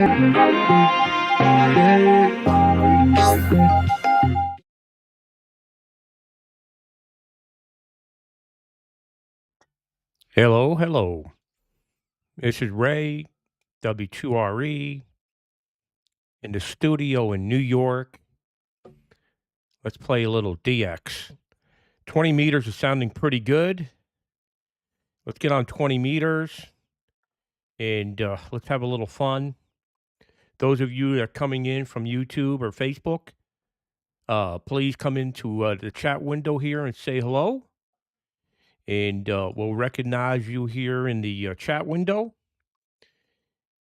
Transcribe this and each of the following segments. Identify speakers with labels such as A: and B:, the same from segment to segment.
A: Hello, hello. This is Ray W2RE in the studio in New York. Let's play a little DX. 20 meters is sounding pretty good. Let's get on 20 meters and let's have a little fun. Those of you that are coming in from YouTube or Facebook, please come into the chat window here and say hello. And we'll recognize you here in the chat window.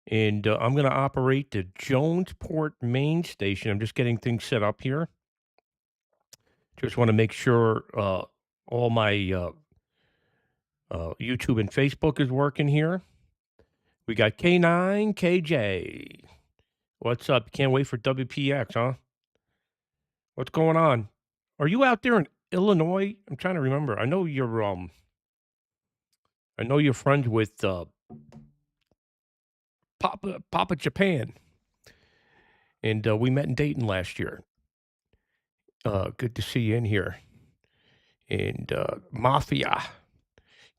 A: And I'm going to operate the Jonesport main station. I'm just getting things set up here. Just want to make sure all my YouTube and Facebook is working here. We got K9KJ. What's up? Can't wait for WPX, huh? What's going on? Are you out there in Illinois? I'm trying to remember. I know you're friends with Papa Japan. And we met in Dayton last year. Good to see you in here. And Mafia.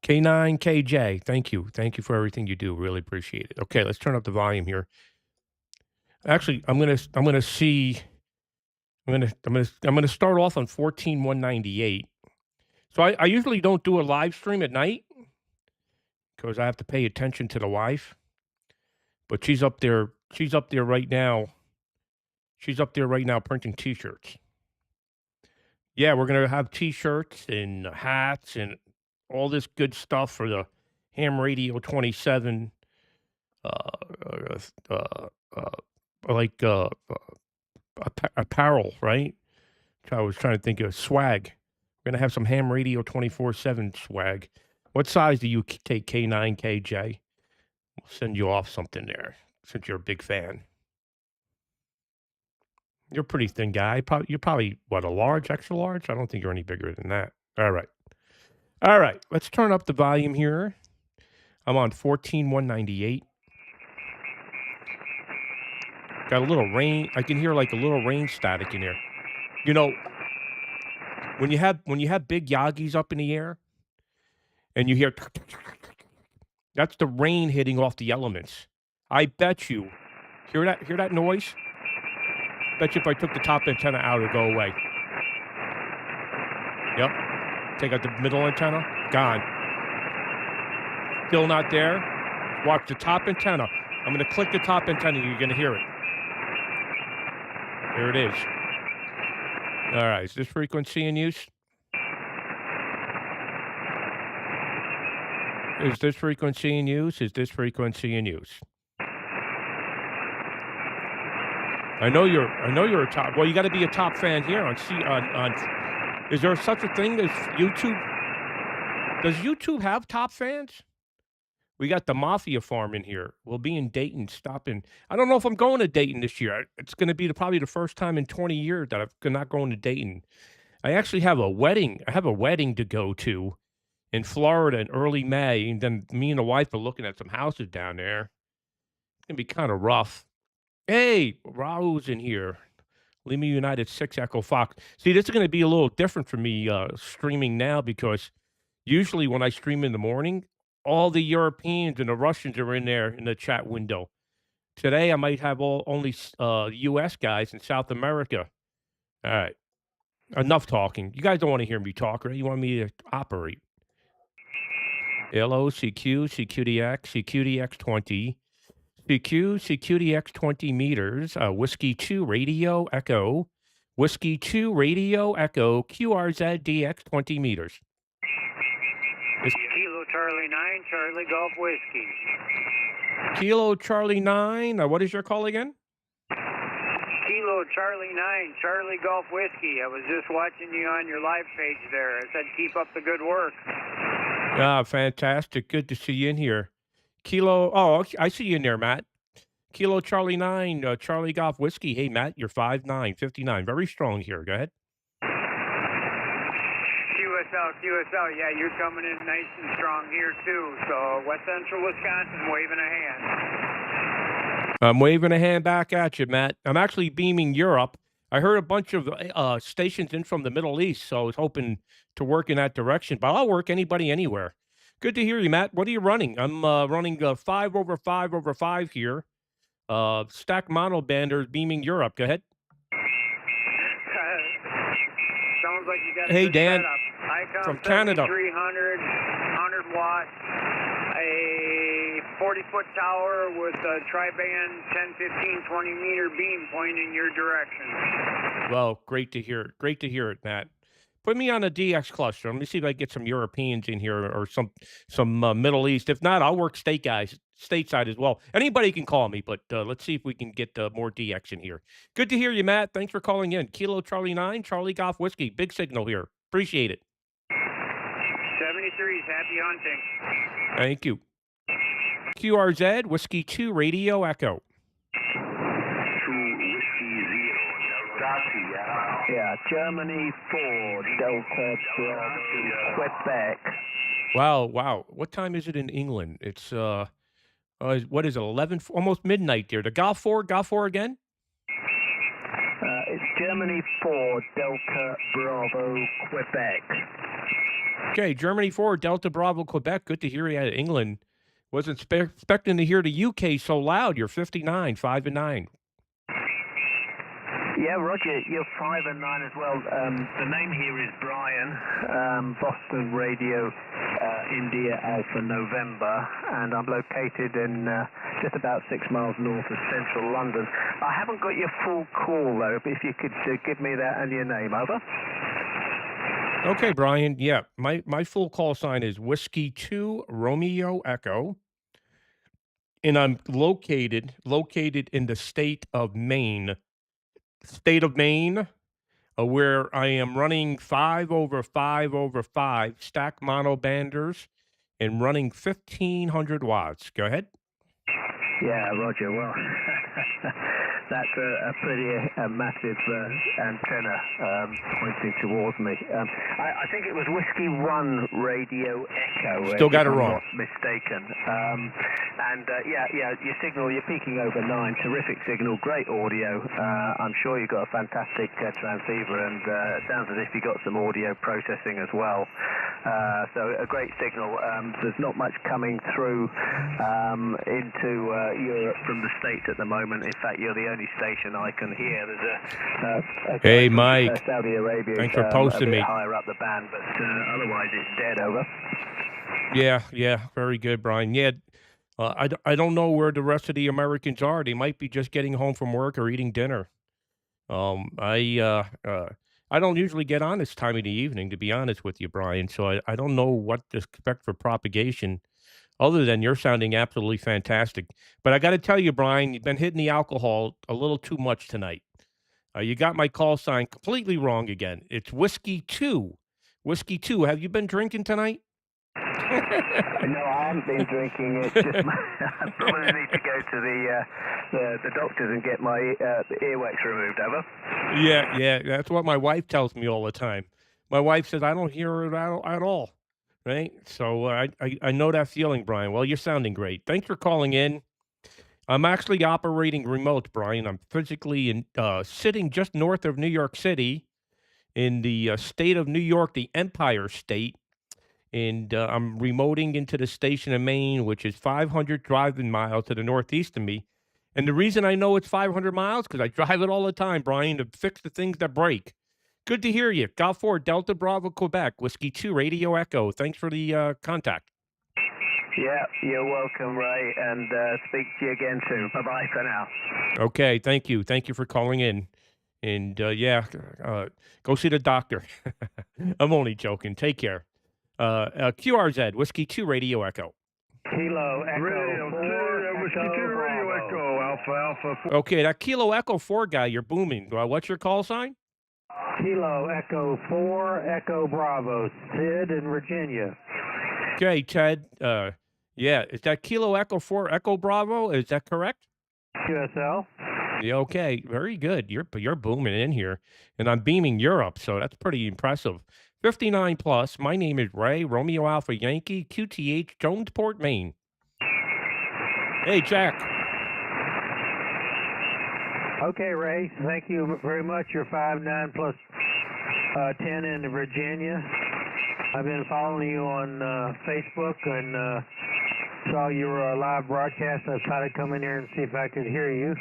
A: K9KJ. Thank you. Thank you for everything you do. Really appreciate it. Okay, let's turn up the volume here. Actually, I'm gonna start off on 14,198. So I usually don't do a live stream at night because I have to pay attention to the wife. But she's up there right now. She's up there right now printing T-shirts. Yeah, we're gonna have T-shirts and hats and all this good stuff for the Ham Radio 27. Apparel, right? I was trying to think of swag. We're gonna have some Ham Radio 24/7 swag. What size do you take, K9KJ? We'll send you off something there since you're a big fan. You're a pretty thin guy. You're probably, what, a large, extra large? I don't think you're any bigger than that. All right. All right. Let's turn up the volume here. I'm on 14,198. Got a little rain. I can hear like a little rain static in there. You know, when you have big Yagis up in the air and you hear, that's the rain hitting off the elements. I bet you. Hear that noise? Bet you if I took the top antenna out, it'd go away. Yep. Take out the middle antenna. Gone. Still not there. Watch the top antenna. I'm going to click the top antenna. You're going to hear it. There it is. All right. Is this frequency in use? Is this frequency in use? Is this frequency in use? I know you're a top. Well, you got to be a top fan here on. Is there such a thing as YouTube? Does YouTube have top fans? We got the Mafia farm in here. We'll be in Dayton, stopping. I don't know if I'm going to Dayton this year. It's going to be probably the first time in 20 years that I'm not going to Dayton. I actually have a wedding. I have a wedding to go to in Florida in early May, and then me and the wife are looking at some houses down there. It's going to be kind of rough. Hey, Raul's in here. Lima United 6 Echo Fox. See, this is going to be a little different for me streaming now because usually when I stream in the morning, all the Europeans and the Russians are in there in the chat window. Today, I might have only U.S. guys in South America. All right. Enough talking. You guys don't want to hear me talk, right? You want me to operate. LO, CQ, CQDX, CQDX20. CQDX 20 meters, Whiskey 2 Radio Echo, Whiskey 2 Radio Echo, QRZ DX 20 meters.
B: Kilo Charlie 9, Charlie Golf Whiskey.
A: Kilo Charlie 9, what is your call again?
B: Kilo Charlie 9, Charlie Golf Whiskey. I was just watching you on your live page there. I said keep up the good work.
A: Ah, fantastic. Good to see you in here. Kilo, oh, I see you in there, Matt. Kilo Charlie 9, Charlie Golf Whiskey. Hey, Matt, you're 5'9", 59. Very strong here. Go ahead.
B: QSO. Yeah, you're coming in nice and strong here, too. So, West Central Wisconsin waving a hand.
A: I'm waving a hand back at you, Matt. I'm actually beaming Europe. I heard a bunch of stations in from the Middle East, so I was hoping to work in that direction, but I'll work anybody anywhere. Good to hear you, Matt. What are you running? I'm running 5/5/5 here. Stack model banders beaming Europe. Go ahead.
B: Sounds like you got a
A: Hey,
B: good
A: Dan,
B: setup.
A: from Canada.
B: 7300, 100 watt, a 40-foot tower with a tri-band 10, 15, 20 meter beam pointing your direction.
A: Well, great to hear it. Great to hear it, Matt. Put me on a DX cluster. Let me see if I get some Europeans in here or some Middle East. If not, I'll work stateside as well. Anybody can call me, but let's see if we can get more DX in here. Good to hear you, Matt. Thanks for calling in. Kilo Charlie 9, Charlie Golf Whiskey. Big signal here. Appreciate it.
B: 73s, happy hunting.
A: Thank you. QRZ, Whiskey 2, Radio Echo.
C: Yeah, Germany 4, Delta Bravo, Quebec.
A: Wow. What time is it in England? It's, what is it, 11, almost midnight there. The Golf 4 again?
C: It's Germany 4, Delta Bravo, Quebec.
A: Okay, Germany 4, Delta Bravo, Quebec. Good to hear you out of England. Wasn't expecting to hear the UK so loud. You're 59, 5 and 9.
C: Yeah, Roger, you're 5 and 9 as well. The name here is Brian, Boston Radio, India Alpha November, and I'm located in just about 6 miles north of central London. I haven't got your full call though, but if you could give me that and your name, over.
A: Okay, Brian. Yeah, my full call sign is Whiskey 2 Romeo Echo, and I'm located in the state of Maine. Where I am running 5/5/5 stack mono banders and running 1500 watts. Go ahead.
C: Yeah, Roger. Well, that's a pretty massive antenna pointing towards me. I think it was Whiskey 1 Radio Echo.
A: Still got it
C: if I'm
A: wrong.
C: Not mistaken. Yeah, your signal, you're peaking over 9. Terrific signal, great audio. I'm sure you've got a fantastic transceiver, and it sounds as if you got some audio processing as well. So a great signal. There's not much coming through into Europe from the States at the moment. In fact, you're the only station I can hear. There's a
A: Hey,
C: from,
A: Mike.
C: Saudi Arabia.
A: Thanks for posting
C: a bit
A: me.
C: higher up the band, but otherwise it's dead. Over.
A: Yeah, very good, Brian. Yeah, I don't know where the rest of the Americans are. They might be just getting home from work or eating dinner. I don't usually get on this time of the evening, to be honest with you, Brian. So I don't know what to expect for propagation, other than you're sounding absolutely fantastic. But I got to tell you, Brian, you've been hitting the alcohol a little too much tonight. You got my call sign completely wrong again. It's Whiskey 2. Whiskey 2. Have you been drinking tonight?
C: No, I haven't been drinking. It's just I probably need to go to the doctors and get my earwax removed. Over.
A: Yeah, that's what my wife tells me all the time. My wife says I don't hear it at all, right? So I know that feeling, Brian. Well, you're sounding great. Thanks for calling in. I'm actually operating remote, Brian. I'm physically sitting just north of New York City in the state of New York, the Empire State. And I'm remoting into the station in Maine, which is 500 driving miles to the northeast of me. And the reason I know it's 500 miles, because I drive it all the time, Brian, to fix the things that break. Good to hear you. Golf 4, Delta Bravo, Quebec, Whiskey 2, Radio Echo. Thanks for the contact.
C: Yeah, you're welcome, Ray, and speak to you again soon. Bye-bye for now.
A: Okay, thank you. Thank you for calling in. And, go see the doctor. I'm only joking. Take care. QRZ, Whiskey 2, Radio Echo.
C: Kilo Echo
D: Radio
C: 4,
D: Whiskey 2, Radio Echo, Alpha 4.
A: Okay, that Kilo Echo 4 guy, you're booming. What's your call sign?
C: Kilo Echo 4, Echo Bravo, Sid in Virginia.
A: Okay, Ted. Is that Kilo Echo 4, Echo Bravo? Is that correct?
C: QSL.
A: Yeah, okay, very good. You're booming in here, and I'm beaming Europe, so that's pretty impressive. 59 plus. My name is Ray, Romeo Alpha Yankee, QTH, Jonesport, Maine. Hey, Jack.
C: Okay, Ray, thank you very much. You're 5'9" plus 10 in Virginia. I've been following you on Facebook and saw your live broadcast. I decided to come in here and see if I could hear you.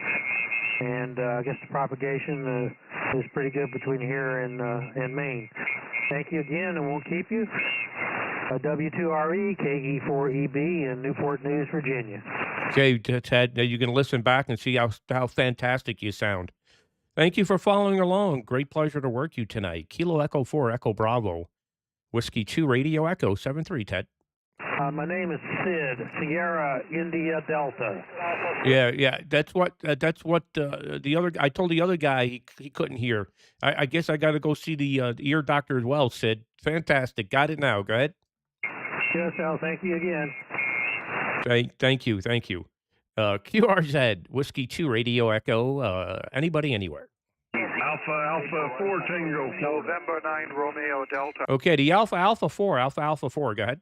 C: And I guess the propagation is pretty good between here and Maine. Thank you again, and we'll keep you. W2RE, KE4EB in Newport News, Virginia.
A: Okay, Ted, you can listen back and see how fantastic you sound. Thank you for following along. Great pleasure to work you tonight. Kilo Echo 4, Echo Bravo. Whiskey 2, Radio Echo 73, Ted.
C: My name is Sid, Sierra India Delta.
A: Yeah, that's what the other. I told the other guy he couldn't hear. I guess I got to go see the ear doctor as well. Sid, fantastic. Got it now. Go ahead.
C: QSO, thank you again.
A: Thank you. QRZ Whiskey 2 Radio Echo. Anybody anywhere?
D: Alpha 4 Tango.
B: November 9 Romeo Delta.
A: Okay, the Alpha 4. Go ahead.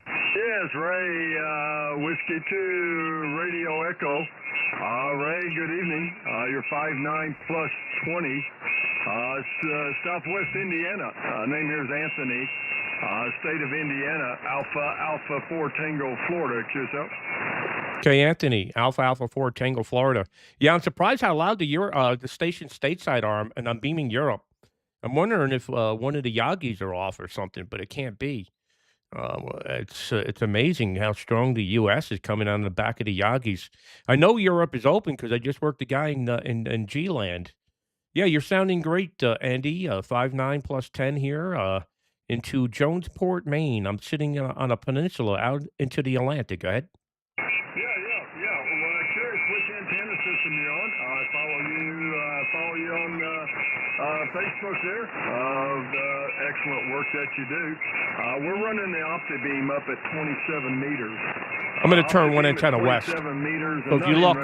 D: Yes, Ray, Whiskey 2 Radio Echo. Ray, good evening. You're 5'9" plus 20. It's Southwest Indiana. Name here is Anthony. State of Indiana. Alpha 4 Tango, Florida. QSO.
A: Okay, Anthony, Alpha 4 Tango, Florida. Yeah, I'm surprised how loud the station stateside are, and I'm beaming Europe. I'm wondering if one of the Yagis are off or something, but it can't be. It's amazing how strong the U.S. is coming on the back of the Yagis. I know Europe is open because I just worked a guy in G-Land. Yeah, you're sounding great, Andy. 5'9" plus 10 here into Jonesport, Maine. I'm sitting on a peninsula out into the Atlantic. Go ahead.
D: Yeah. Well, curious which antenna system you're on. I follow you on Facebook there. The excellent work that you do. We're running the OptiBeam up at 27 meters.
A: I'm going to turn one antenna west.
D: 27 meters.
A: So if you look,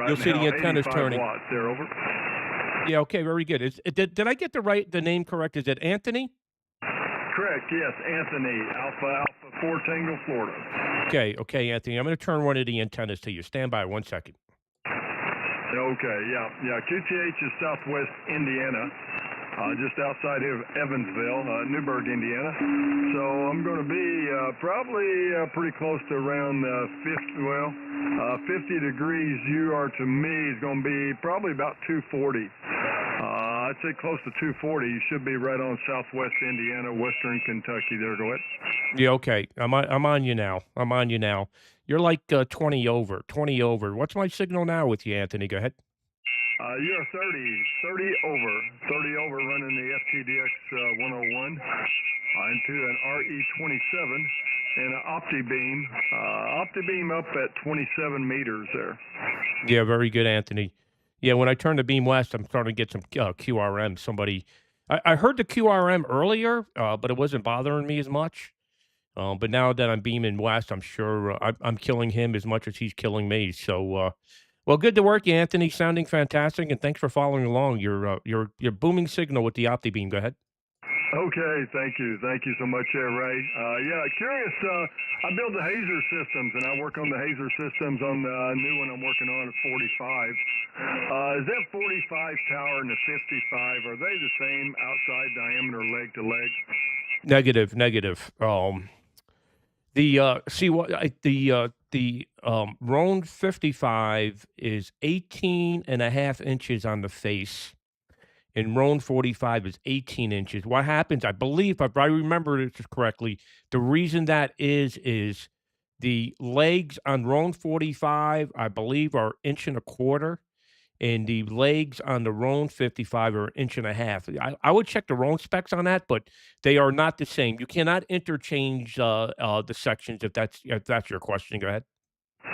D: you'll
A: see the antenna's turning.
D: Watts there, over.
A: Yeah, okay, very good. Did I get the name correct? Is it Anthony?
D: Correct, yes, Anthony, Alpha 4 Tango, Florida.
A: Okay, Anthony. I'm going to turn one of the antennas to you. Stand by 1 second.
D: Okay, yeah. QTH is Southwest Indiana, just outside of Evansville, Newburgh, Indiana. So I'm going to be probably pretty close to around 50 degrees. You are to me is going to be probably about 240. I'd say close to 240. You should be right on Southwest Indiana, Western Kentucky. There, go ahead.
A: Yeah, okay. I'm on you now. You're like 20 over. What's my signal now with you, Anthony? Go ahead.
D: You're 30 over running the FTDX 101 into an RE27 and an OptiBeam up at 27 meters there.
A: Yeah, very good, Anthony. Yeah, when I turn the beam west, I'm starting to get some QRM. I heard the QRM earlier, but it wasn't bothering me as much. But now that I'm beaming west, I'm sure I'm killing him as much as he's killing me. So, well, good to work you, Anthony. Sounding fantastic, and thanks for following along. Your booming signal with the OptiBeam. Go ahead.
D: Okay, thank you so much, Ray. Curious. I build the Hazer systems, and I work on the Hazer systems on the new one I'm working on at 45. Is that 45 tower and the 55? Are they the same outside diameter, leg to leg?
A: Negative. The Roan 55 is 18.5 inches on the face, and Roan 45 is 18 inches. What happens, I believe, if I remember this correctly, the reason that is the legs on Roan 45, I believe, are 1.25 inches, and the legs on the Roan 55 are 1.5 inches. I would check the Roan specs on that, but they are not the same. You cannot interchange the sections if that's your question. Go ahead.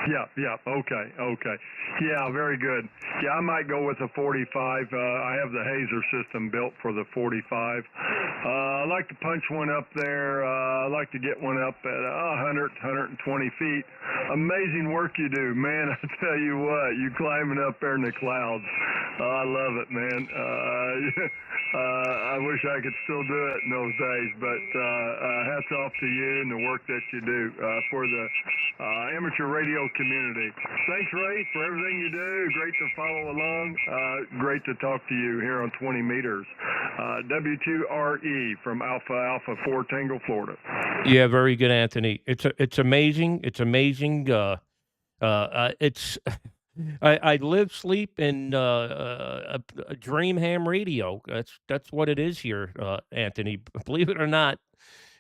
D: Yeah. Okay. Yeah, very good. Yeah, I might go with the 45. I have the Hazer system built for the 45. I like to punch one up there. I like to get one up at 100, 120 feet. Amazing work you do, man. I tell you what, you climbing up there in the clouds. Oh, I love it, man. I wish I could still do it in those days, but hats off to you and the work that you do for the amateur radio community. Thanks, Ray, for everything you do. Great to follow along. Great to talk to you here on 20 meters. W2RE from Alpha 4 Tango, Florida.
A: Yeah, very good, Anthony. It's amazing. It's amazing. It's I live, sleep, and dream ham radio. That's what it is here, Anthony. Believe it or not,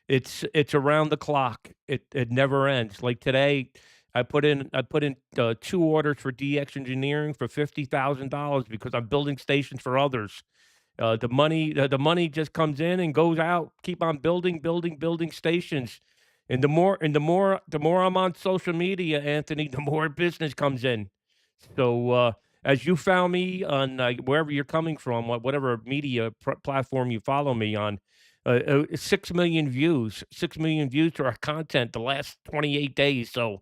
A: it's around the clock. It never ends. Like today, I put in 2 orders for DX Engineering for $50,000 because I'm building stations for others. The money just comes in and goes out. Keep on building stations. And the more I'm on social media, Anthony, the more business comes in. So as you found me on wherever you're coming from, whatever media platform you follow me on, 6 million views to our content the last 28 days. So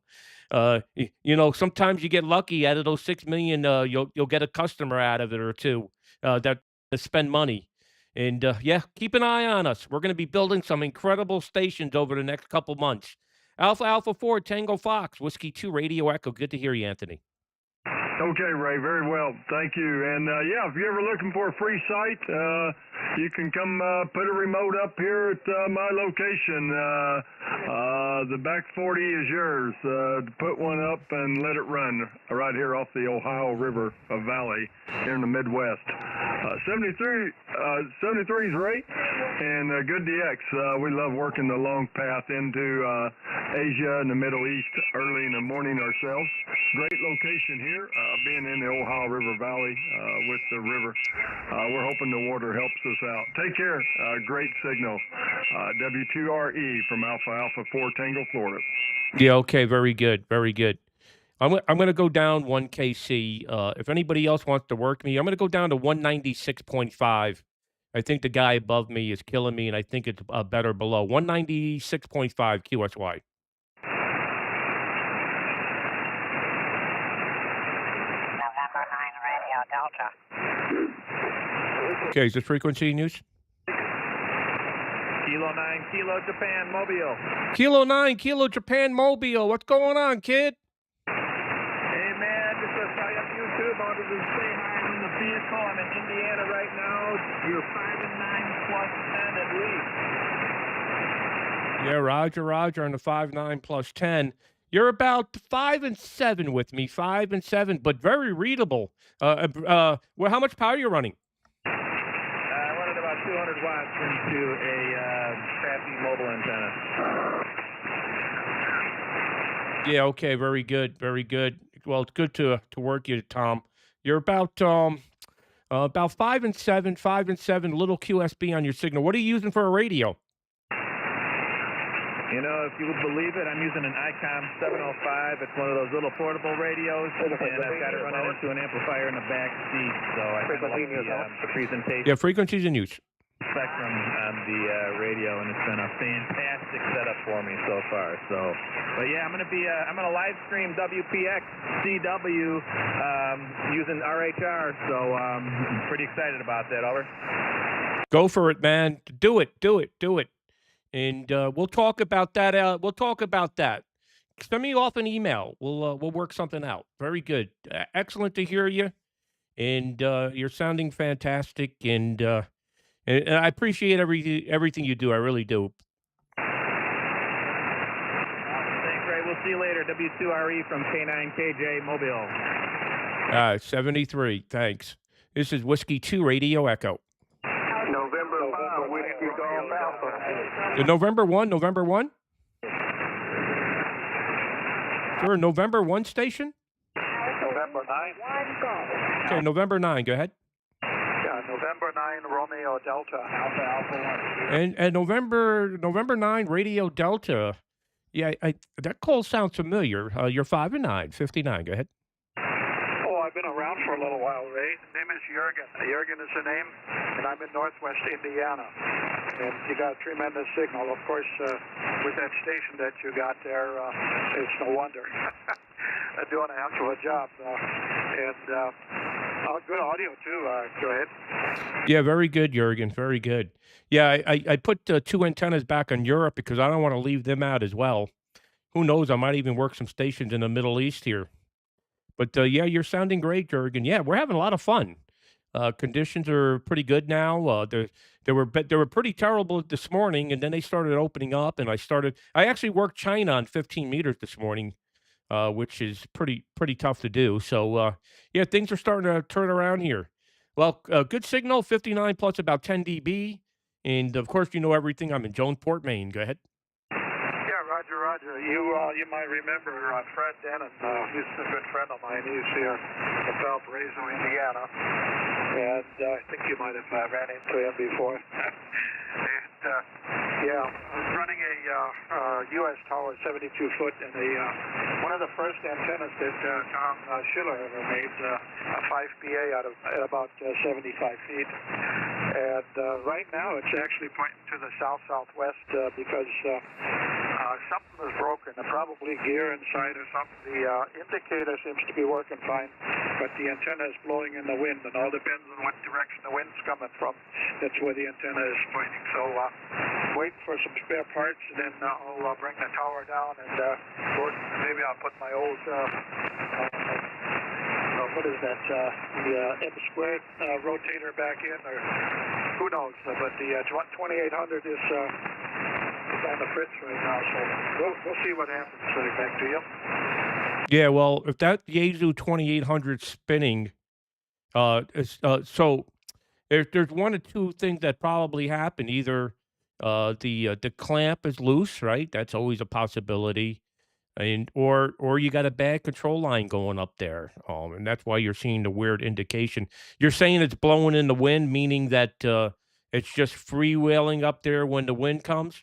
A: sometimes you get lucky out of those 6 million. You'll get a customer out of it or two that spend money. And yeah, keep an eye on us. We're going to be building some incredible stations over the next couple months. Alpha 4 Tango Fox Whiskey 2 Radio Echo. Good to hear you, Anthony.
D: Okay, Ray, very well. Thank you. And yeah, if you're ever looking for a free site, you can come put a remote up here at my location. The back 40 is yours. To put one up and let it run right here off the Ohio River Valley here in the Midwest. 73 is Ray, and good DX. We love working the long path into Asia and the Middle East early in the morning ourselves. Great location here. Being in the Ohio River Valley with the river. We're hoping the water helps us out. Take care. Great signal. W2RE from Alpha 4 Tango, Florida.
A: Yeah, okay, very good, very good. I'm going to go down 1 KC. If anybody else wants to work me, I'm going to go down to 196.5. I think the guy above me is killing me, and I think it's better below. 196.5 QSY. Okay, is this frequency news?
E: Kilo 9, Kilo Japan, Mobile.
A: Kilo 9, Kilo Japan, Mobile. What's going on, kid?
E: Hey, man, just saw you on YouTube. I wanted to say hi. I'm in the vehicle. I'm in Indiana right now. You're 5 and 9 plus 10 at least.
A: Yeah, Roger, on the 5-9 plus 10. You're about 5 and 7 with me, 5 and 7, but very readable. Well, how much power are you running?
E: I wanted about 200 watts into a crappy mobile antenna.
A: Yeah, okay, very good, very good. Well, it's good to work you, Tom. You're about 5 and 7, little QSB on your signal. What are you using for a radio?
E: You know, if you would believe it, I'm using an ICOM 705. It's one of those little portable radios, and I've got it running into an amplifier in the back seat, so I kind of like the presentation.
A: Yeah, frequencies in use.
E: Spectrum on the radio, and it's been a fantastic setup for me so far. So, but yeah, I'm gonna live stream WPX CW using RHR. So I'm pretty excited about that. Over.
A: Go for it, man. Do it. And we'll talk about that. Send me off an email. We'll work something out. Very good. Excellent to hear you. And you're sounding fantastic. And I appreciate everything you do. I really do.
E: Thanks, Ray. We'll see you later. W2RE from K9KJ Mobile.
A: 73. Thanks. This is Whiskey 2 Radio Echo.
B: November 5, Whiskey Golf Alpha.
A: November 1? Is there a November 1 station?
B: November 9.
A: Okay, November 9. Go ahead.
B: Yeah, November 9, Romeo Delta. Alpha 1.
A: And November 9, Radio Delta. Yeah, that call sounds familiar. You're 5 and 9, 59. Go ahead.
B: Oh, I've been around for a little while, Ray. The name is Jurgen. Jurgen is the name, and I'm in Northwest Indiana. And you got a tremendous signal. Of course, with that station that you got there, it's no wonder. They're doing a heck of a job. And Good audio, too. Go ahead.
A: Yeah, very good, Jurgen. Very good. Yeah, I put 2 antennas back on Europe because I don't want to leave them out as well. Who knows? I might even work some stations in the Middle East here. But yeah, you're sounding great, Jurgen. Yeah, we're having a lot of fun. Conditions are pretty good now. They were pretty terrible this morning, and then they started opening up, and I actually worked China on 15 meters this morning, which is pretty tough to do. So yeah, things are starting to turn around here. Well, good signal, 59 plus about 10 dB, and of course you know everything. I'm in Jonesport, Maine. Go ahead.
B: Yeah, Roger. You might remember Fred Dennon. He's a good friend of mine. He's here in Valparaiso, Indiana. And I think you might have ran into him before. And yeah, I was running a U.S. tower, 72 foot, and one of the first antennas that Tom Schiller ever made, a 5PA at about 75 feet. And right now it's actually pointing to the south-southwest because something is broken, probably gear inside or something. The indicator seems to be working fine, but the antenna is blowing in the wind, and all depends on what direction the wind's coming from. That's where the antenna is pointing. So wait for some spare parts, and then I'll bring the tower down, and maybe I'll put my old what is that? The M squared rotator back in, or who knows? But the 2800 is on the fritz right now, so we'll see what happens. Back to you.
A: Yeah, well, if that Yaesu 2800 spinning, so there's one or two things that probably happen. Either the clamp is loose, right? That's always a possibility, and or you got a bad control line going up there, and that's why you're seeing the weird indication. You're saying it's blowing in the wind, meaning that it's just freewheeling up there when the wind comes.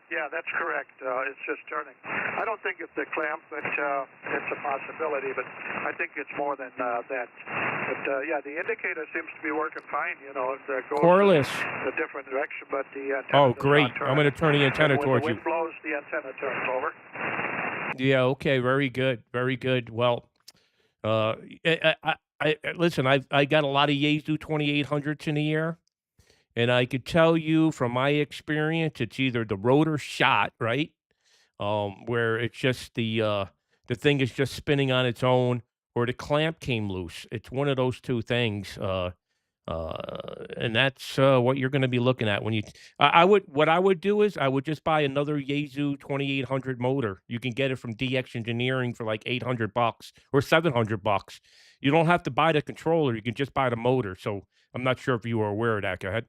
B: Yeah, that's correct. It's just turning. I don't think it's a clamp, but it's a possibility. But I think it's more than that. But yeah, the indicator seems to be working fine. You know, it goes
A: Corliss.
B: a different direction, but the antenna
A: Oh,
B: does
A: great!
B: not turn.
A: I'm going to turn the antenna
B: when
A: towards
B: the
A: you.
B: wind blows, the antenna turns over.
A: Yeah. Okay. Very good. Very good. Well, listen. I got a lot of Yaesu 2800s in the air. And I could tell you from my experience, it's either the rotor shot, right, where it's just the thing is just spinning on its own, or the clamp came loose. It's one of those two things, and that's what you're going to be looking at when you. What I would do is I would just buy another Yaesu 2800 motor. You can get it from DX Engineering for like $800 or $700. You don't have to buy the controller. You can just buy the motor. So I'm not sure if you were aware of that. Go ahead.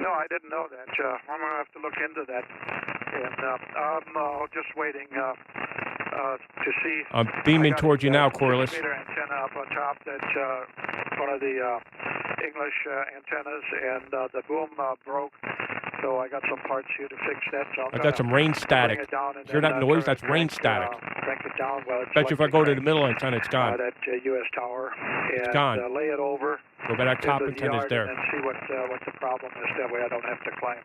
B: No, I didn't know that. I'm going to have to look into that. And I'm just waiting to see.
A: I'm beaming towards you now, Corliss.
B: Antenna up on top. That's one of the English antennas, and the boom broke. So I got some parts here to fix that. So
A: I got some rain static. Hear that noise? That's rain static.
B: Crank it down. Well,
A: Bet you if I go to the middle antenna, it's gone.
B: That U.S. tower. And,
A: it's gone.
B: Lay it over.
A: Go back top antenna's there.
B: And see what the problem is. That way I don't have to climb.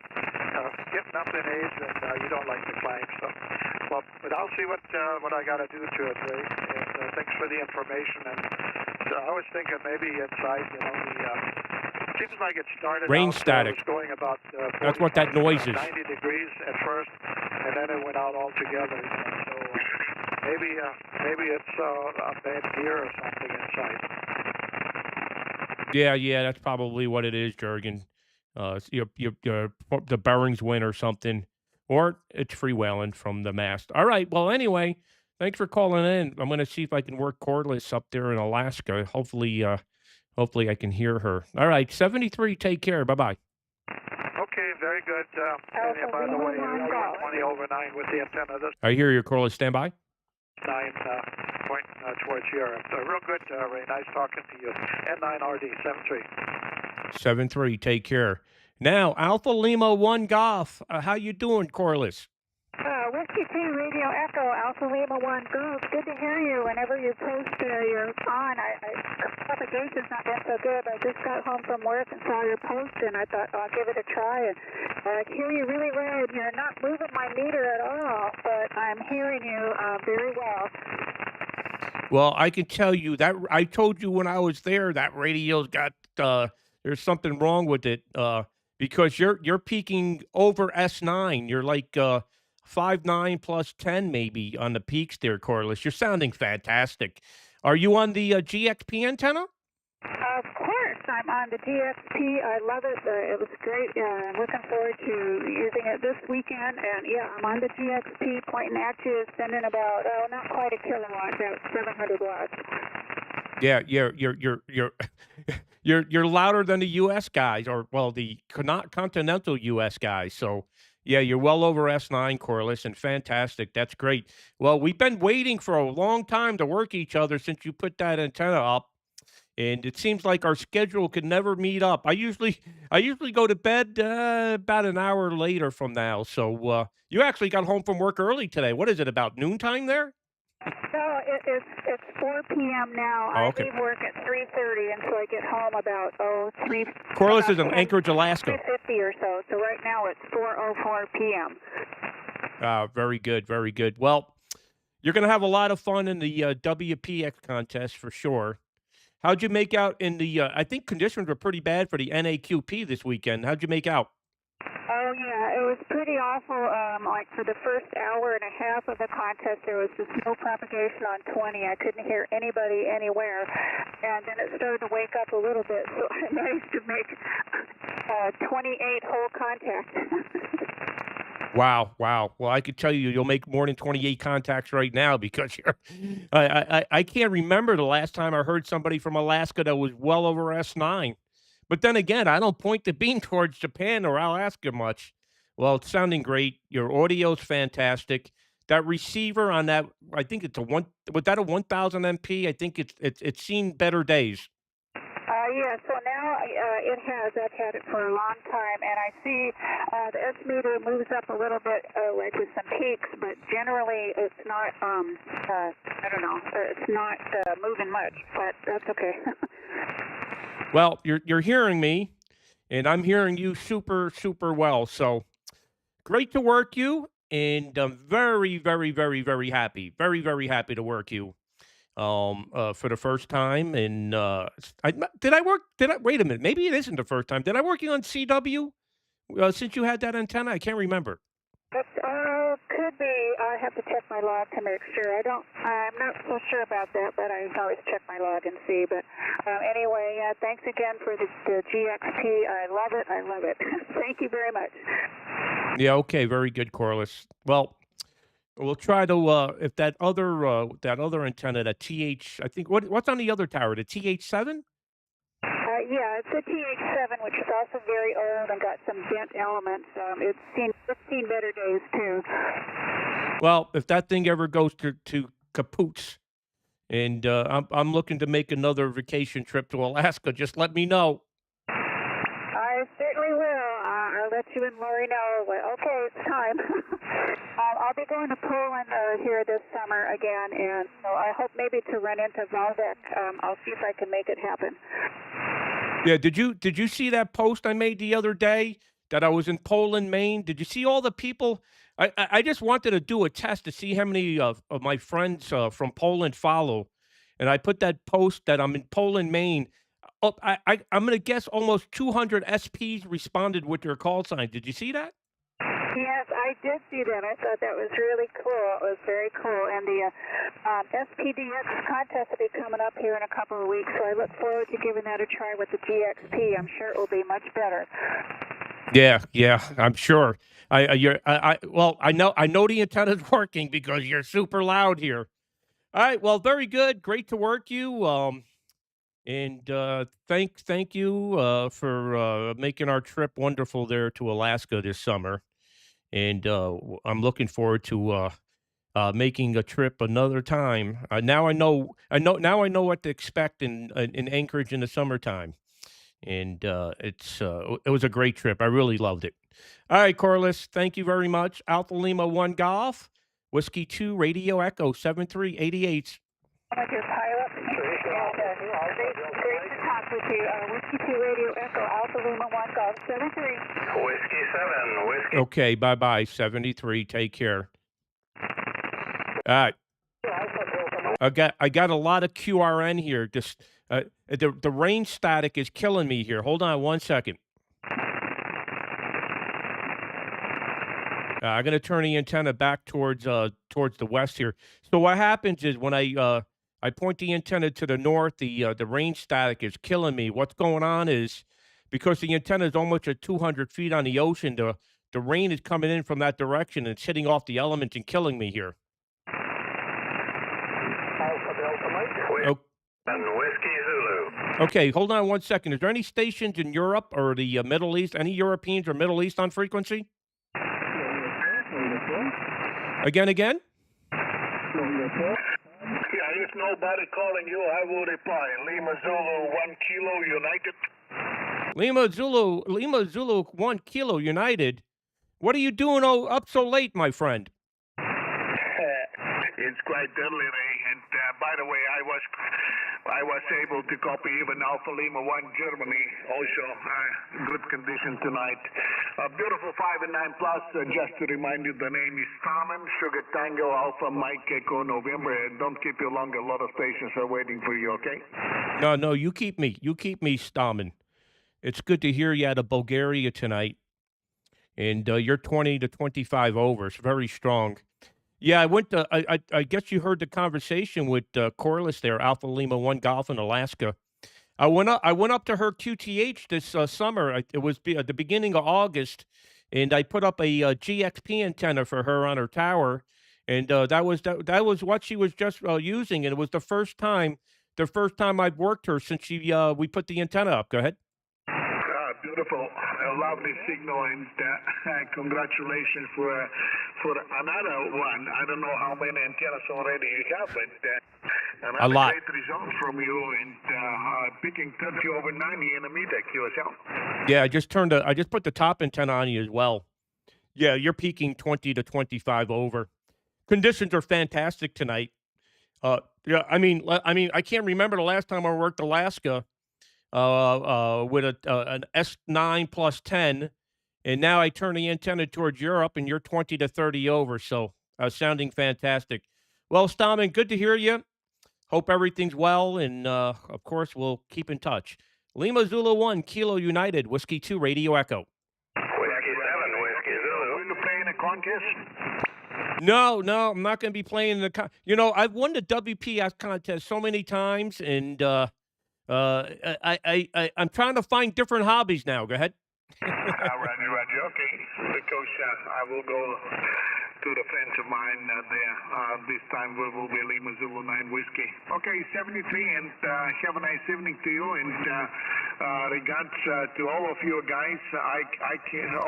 B: Getting up in age, and you don't like to climb. So, well, but I'll see what I got to do to it, Ray. And thanks for the information. And I was thinking maybe inside, you know, seems like it started
A: rain
B: out,
A: static.
B: It was going about 40,
A: that's what that noise is.
B: 90 degrees at first, and then it went out altogether. You know, so maybe it's a bad gear or something inside.
A: Yeah, that's probably what it is, Jurgen. The bearings went or something, or it's freewheeling from the mast. All right. Well, anyway, thanks for calling in. I'm going to see if I can work cordless up there in Alaska. Hopefully I can hear her. All right, 73. Take care. Bye-bye.
B: Okay, very good. And by the way, 20 over 9 with the antenna. This
A: I hear your cordless. Stand by.
B: 9 pointing towards Europe. Real good, Ray. Nice talking to you. N9RD 73.
A: 73. Take care. Now, Alpha Lima 1 Golf. How you doing, cordless?
F: Whiskey 2 Radio Echo, Alpha Lima 1 Golf. Good to hear you whenever you post you're on. Propagation's not been so good. I just got home from work and saw your post, and I thought, I'll give it a try. And I hear you really well. You're not moving my meter at all, but I'm hearing you very well.
A: Well, I can tell you that I told you when I was there that radio's got there's something wrong with it because you're peaking over S9. You're like 5.9 plus 10 maybe on the peaks there, Corliss. You're sounding fantastic. Are you on the GXP antenna?
F: Of course, I'm on the GXP. I love it. It was great. I'm looking forward to using it this weekend. And yeah, I'm on the GXP, pointing at you, sending about not quite a kilowatt, about 700 watts.
A: Yeah, you're louder than the U.S. guys, or well, the continental U.S. guys. So yeah, you're well over S9, Corliss, and fantastic. That's great. Well, we've been waiting for a long time to work each other since you put that antenna up. And it seems like our schedule could never meet up. I usually go to bed about an hour later from now. So you actually got home from work early today. What is it, about noontime there?
F: No, it's 4 p.m. now.
A: Oh, okay.
F: I leave work at 3:30, and so I get home about 3.
A: Corliss is in Anchorage, Alaska.
F: 3:50 or so. So right now it's 4:04 p.m.
A: Very good, very good. Well, you're going to have a lot of fun in the WPX contest for sure. How'd you make out in the? I think conditions were pretty bad for the NAQP this weekend. How'd you make out?
F: Oh yeah, it was pretty awful. Like for the first hour and a half of the contest, there was just no propagation on 20. I couldn't hear anybody anywhere, and then it started to wake up a little bit. So I managed to make 28 whole contacts.
A: Wow. Well, I could tell you'll make more than 28 contacts right now because I can't remember the last time I heard somebody from Alaska that was well over S9. But then again, I don't point the beam towards Japan or Alaska much. Well, it's sounding great. Your audio's fantastic. That receiver on that, I think it's was that a 1000 MP? I think it's seen better days.
F: Yeah, so now it has. I've had it for a long time, and I see the S meter moves up a little bit, like with some peaks, but generally it's not, I don't know, it's not moving much, but that's okay.
A: Well, you're hearing me, and I'm hearing you super, super well, so great to work you, and I'm very, very, very, very happy. Very, very happy to work you. For the first time, and wait a minute, maybe it isn't the first time. Did I work you on CW since you had that antenna? I can't remember.
F: Could be. I have to check my log to make sure. I'm not so sure about that, but I can always check my log and see. But anyway, thanks again for the GXP. I love it. Thank you very much.
A: Yeah, okay, very good, Corliss. Well, we'll try to if that other antenna, that TH, I think what's on the other tower, the TH7?
F: Yeah, it's a TH7, which is also very old and got some bent elements. It's seen better days too.
A: Well, if that thing ever goes to kapoots, and I'm looking to make another vacation trip to Alaska, just let me know.
F: I certainly will. I'll let you and Lori know. Okay, it's time. I'll be going to Poland here this summer again, and so I hope maybe to run into Valvek. I'll see if I can make it happen.
A: Yeah, did you see that post I made the other day that I was in Poland, Maine? Did you see all the people? I just wanted to do a test to see how many of my friends from Poland follow, and I put that post that I'm in Poland, Maine. Oh, I'm going to guess almost 200 SPs responded with their call sign. Did you see that?
F: Yes, I did see that. I thought that was really cool. It was very cool. And the SPDX contest will be coming up here in a couple of weeks, so I look forward to giving that a try with the GXP. I'm sure it will be much better.
A: Yeah, I'm sure. I know the antenna's working because you're super loud here. All right, well, very good. Great to work you. And thank you for making our trip wonderful there to Alaska this summer. And I'm looking forward to making a trip another time. Now I know what to expect in Anchorage in the summertime. And it was a great trip. I really loved it. All right, Corliss, thank you very much. Alpha Lima 1 Golf, Whiskey 2 Radio Echo 7388.
F: Your pilot, great to talk with you. Whiskey 2 Radio Echo, Alpha Lima 1 Golf 73.
G: Whiskey 7, Whiskey.
A: Okay, bye-bye, 73. Take care. All right. I got a lot of QRN here. Just the range static is killing me here. Hold on 1 second. I'm going to turn the antenna back towards the west here. So what happens is when I point the antenna to the north, the range static is killing me. What's going on is because the antenna is almost at 200 feet on the ocean, the rain is coming in from that direction and it's hitting off the elements and killing me here.
G: Alpha Delta Mike.
A: Oh.
G: And Whiskey Zulu.
A: Okay, hold on 1 second. Is there any stations in Europe or the Middle East, any Europeans or Middle East on frequency? Again?
G: Yeah, if nobody calling you, I will reply. Lima Zulu 1 Kilo United.
A: Lima Zulu 1 Kilo United. What are you doing up so late, my friend?
G: It's quite early, Ray. And by the way, I was able to copy even Alpha Lima 1 Germany. Also, good condition tonight. Beautiful 5 and 9 plus. Just to remind you, the name is Starman, Sugar Tango, Alpha Mike Echo November. Don't keep you long. A lot of stations are waiting for you. Okay?
A: No, you keep me Starman. It's good to hear you out of Bulgaria tonight. And you're 20 to 25 over. It's very strong. Yeah, I went to. I guess you heard the conversation with Corliss there, Alpha Lima 1 Golf in Alaska. I went up to her QTH this summer. It was at the beginning of August, and I put up a GXP antenna for her on her tower, and that was what she was just using, and it was the first time I've worked her since we put the antenna up. Go ahead.
G: Beautiful, a lovely signal, and congratulations for another one. I don't know how many antennas already you have, but
A: a lot.
G: Great result from you, and picking 30 over 90 in a meter QSL.
A: Yeah, I just put the top antenna on you as well. Yeah, you're peaking 20 to 25 over. Conditions are fantastic tonight. Yeah, I mean, I can't remember the last time I worked Alaska. With an S9 plus 10, and now I turn the antenna towards Europe, and you're 20 to 30 over, so sounding fantastic. Well, Stallman, good to hear you. Hope everything's well, and of course, we'll keep in touch. Lima Zulu 1, Kilo United, Whiskey 2, Radio Echo.
G: Whiskey 7, Whiskey Zulu. Are you playing a contest?
A: No, I'm not going to be playing the I've won the WPS contest so many times, and I'm trying to find different hobbies now. Go ahead.
G: Roger. Okay. Because I will go to the friends of mine there. This time we will be Lima Zulu 9 Whiskey. Okay, 73, and have a nice evening to you. And regards to all of you guys, I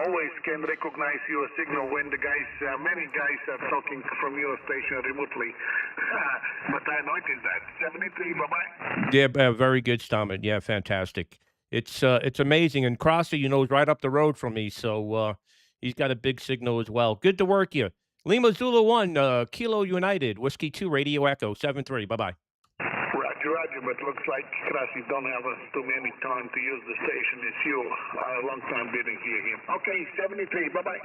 G: always can recognize your signal when the guys, many guys are talking from your station remotely. But I noticed that. 73, bye-bye.
A: Yeah, very good, Stallman. Yeah, fantastic. It's amazing. And Crosser, is right up the road from me, so he's got a big signal as well. Good to work you. Lima Zulu 1, Kilo United, Whiskey 2, Radio Echo, 7-3. Bye-bye.
G: Roger, but looks like Krasi don't have too many time to use the station. It's you. A long time didn't hear him. Okay, 73. Bye-bye.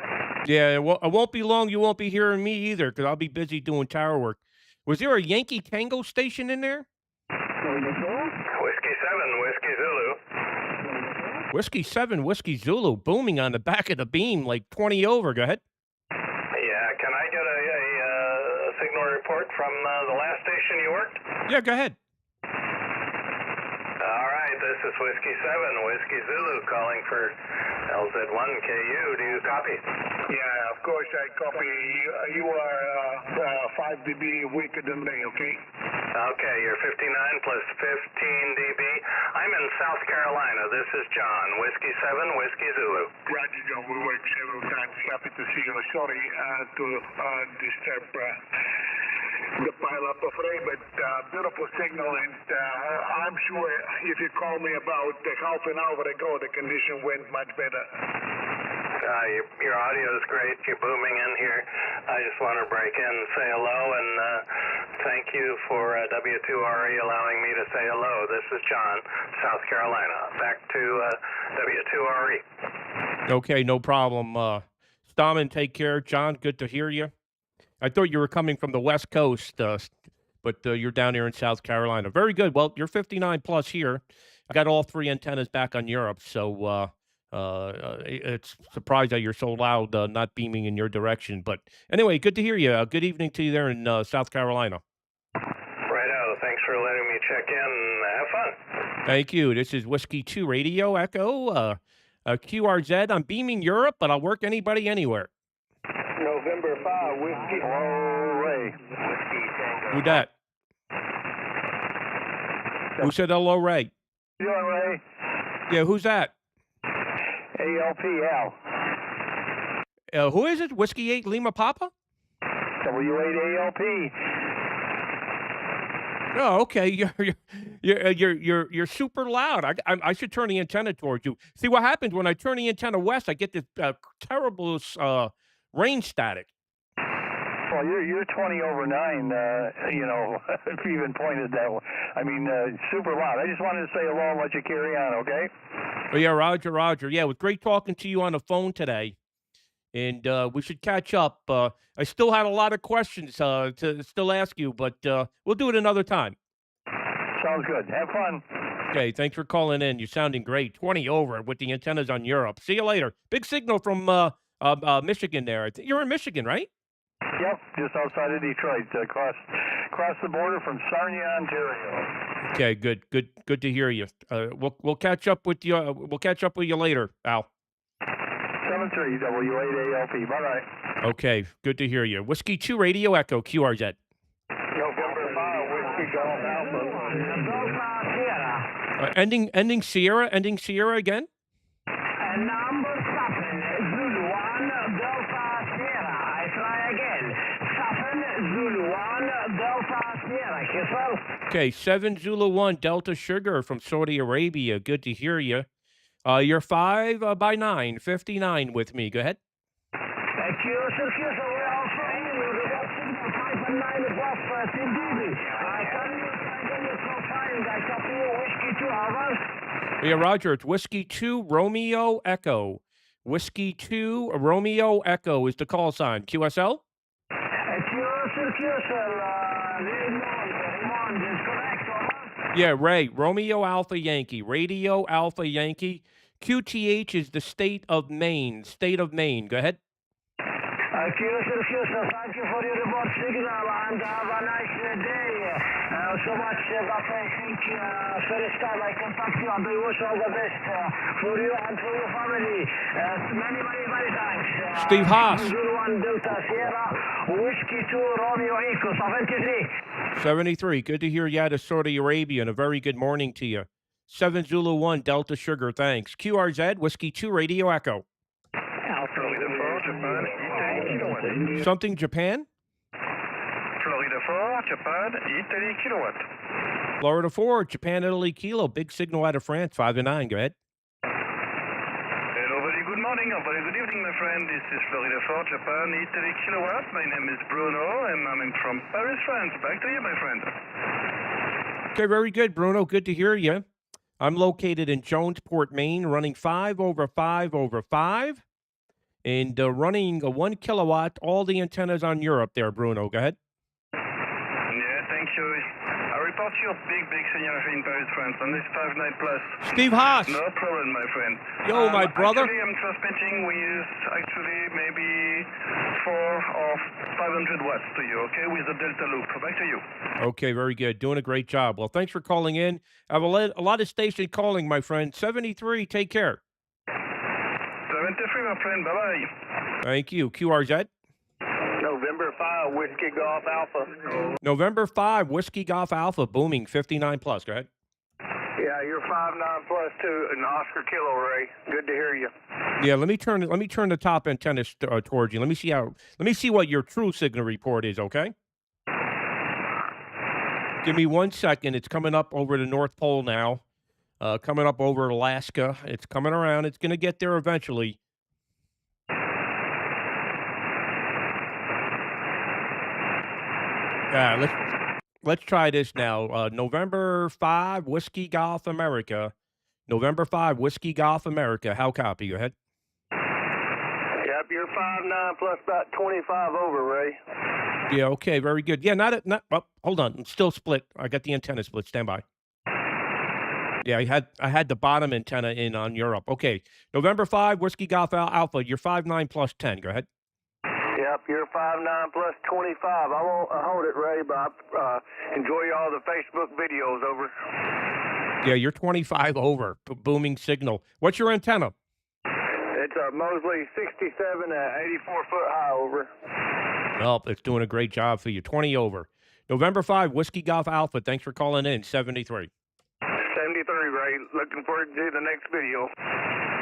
A: Yeah, well, it won't be long. You won't be hearing me either because I'll be busy doing tower work. Was there a Yankee Tango station in there?
G: Whiskey 7, Whiskey Zulu.
A: Whiskey 7, Whiskey Zulu, booming on the back of the beam, like 20 over. Go ahead.
G: Yeah, can I get a signal report from the last station you worked?
A: Yeah, go ahead.
G: All right, this is Whiskey 7, Whiskey Zulu, calling for LZ1KU. Do you copy? Yeah, of course I copy. You are 5 dB weaker than me, okay? Okay, you're 59 plus 15 dB. I'm in South Carolina. This is John, Whiskey 7, Whiskey Zulu. Roger, John. We worked several times. Happy to see you. Sorry to disturb the pile-up of Ray, but beautiful signal, and I'm sure if you call me about half an hour ago, the condition went much better. Your audio is great. You're booming in here. I just want to break in and say hello, and thank you for W2RE allowing me to say hello. This is John, South Carolina. Back to W2RE.
A: Okay, no problem. Stallman, take care. John, good to hear you. I thought you were coming from the West Coast, but but you're down here in South Carolina. Very good. Well, you're 59 plus here. I got all 3 antennas back on Europe, so it's surprised that you're so loud, not beaming in your direction. But anyway, good to hear you. Good evening to you there in South Carolina.
G: Righto. Thanks for letting me check in. Have fun.
A: Thank you. This is Whiskey 2 Radio Echo, QRZ. I'm beaming Europe, but I'll work anybody anywhere.
G: November 5, Whiskey.
C: Hello, Ray.
A: Who that? Who said hello, Ray?
C: You doing, Ray?
A: Yeah, who's that?
C: ALPL.
A: Who is it? Whiskey 8 Lima Papa?
C: W8ALP.
A: Oh, okay. You're super loud. I should turn the antenna towards you. See what happens when I turn the antenna west? I get this terrible rain static.
C: Well, you're 20 over 9. If you even pointed that way. I mean, super loud. I just wanted to say hello and let you carry on. Okay.
A: Oh yeah, Roger. Yeah, it was great talking to you on the phone today, and we should catch up. I still had a lot of questions to still ask you, but we'll do it another time.
C: Sounds good. Have fun.
A: Okay, thanks for calling in. You're sounding great. 20 over with the antennas on Europe. See you later. Big signal from Michigan there. I think you're in Michigan, right?
C: Yep, just outside of Detroit, across the border from Sarnia, Ontario.
A: Okay, good to hear you. We'll catch up with you. We'll catch up with you later, Al.
C: 73 W8ALP. Bye bye.
A: Okay, good to hear you. Whiskey 2 Radio Echo QRZ.
C: November 5, Whiskey Golf Alpha.
A: Ending Sierra again.
H: Number 7, Zulu 1, Delta Sierra. I try again. 7, Zulu 1, Delta Sierra. QSOs.
A: Okay, 7 Zulu 1 Delta Sugar from Saudi Arabia. Good to hear you. You're 5 by 9, 59 with me. Go ahead.
H: QSO, we're also in. We've got signal 5 and 9 above TDB. I can you confirm. I copy you. Whiskey 2, over.
A: Yeah, Roger, it's Whiskey 2 Romeo Echo. Whiskey 2 Romeo Echo is the call sign. QSL?
H: QSL, Raymond is correct, over.
A: Yeah, Ray, Romeo Alpha Yankee, Radio Alpha Yankee. QTH is the state of Maine. State of Maine. Go ahead.
H: QSL, thank you for your report signal and have a nice day. So much that I think first time I contact you and I wish all the best for you and for your family. Many thanks.
A: Steve Haas.
H: 01 Delta Sierra, Whiskey 2 Romeo Echo, 73.
A: 73. Good to hear you out of Saudi Arabia, and a very good morning to you. 7 Zulu 1 Delta Sugar, thanks. QRZ, Whiskey 2 Radio Echo. Something Japan?
G: Florida 4, Japan, Italy, kilowatt.
A: Florida 4, Japan, Italy, Kilo. Big signal out of France, 5 to 9. Go ahead.
G: Hello, very good morning or very good evening, my friend. This is Florida 4, Japan, Italy, kilowatt. My name is Bruno, and I'm from Paris, France. Back to you, my friend.
A: Okay, very good, Bruno. Good to hear you. I'm located in Jonesport, Maine, running 5 over 5 over 5. And running a 1 kilowatt, all the antennas on Europe there, Bruno. Go ahead.
G: Yeah, thank you. I report your big signal in Paris, France, on this 59 plus.
A: Steve Haas.
G: No problem, my friend.
A: Yo, my brother.
G: Actually, I'm transmitting with maybe 4 or 500 watts to you, okay, with the Delta loop. Back to you.
A: Okay, very good. Doing a great job. Well, thanks for calling in. I have a lot of station calling, my friend. 73, take care.
G: 73, my friend. Bye-bye.
A: Thank you. QRZ?
C: November 5, Whiskey Golf Alpha.
A: November 5, Whiskey Golf Alpha, booming 59 plus. Go ahead.
C: Yeah, you're 5'9" plus 2, an Oscar Kilo, Ray. Good to hear you.
A: Yeah, let me turn the top antenna towards you. Let me see what your true signal report is, okay? Give me 1 second. It's coming up over the North Pole now. Coming up over Alaska. It's coming around. It's going to get there eventually. Let's try this now. November 5, Whiskey Golf America. November 5, Whiskey Golf America. How copy? Go ahead.
C: Yep, you're 5'9" plus about 25 over, Ray.
A: Yeah, okay, very good. Yeah, not oh, hold on. It's still split. I got the antenna split. Stand by. Yeah, I had the bottom antenna in on Europe. Okay. November 5, Whiskey Golf Alpha. You're 5'9 plus 10. Go ahead.
G: Yep, you're 5'9 plus 25. I won't hold it, Ray, but enjoy all the Facebook videos. Over.
A: Yeah, you're 25 over. Booming signal. What's your antenna?
G: It's a Mosley 67 at 84 foot high. Over.
A: Well, it's doing a great job for you. 20 over. November 5, Whiskey Golf Alpha. Thanks for calling in. 73.
G: 73, Ray. Looking forward to the next video.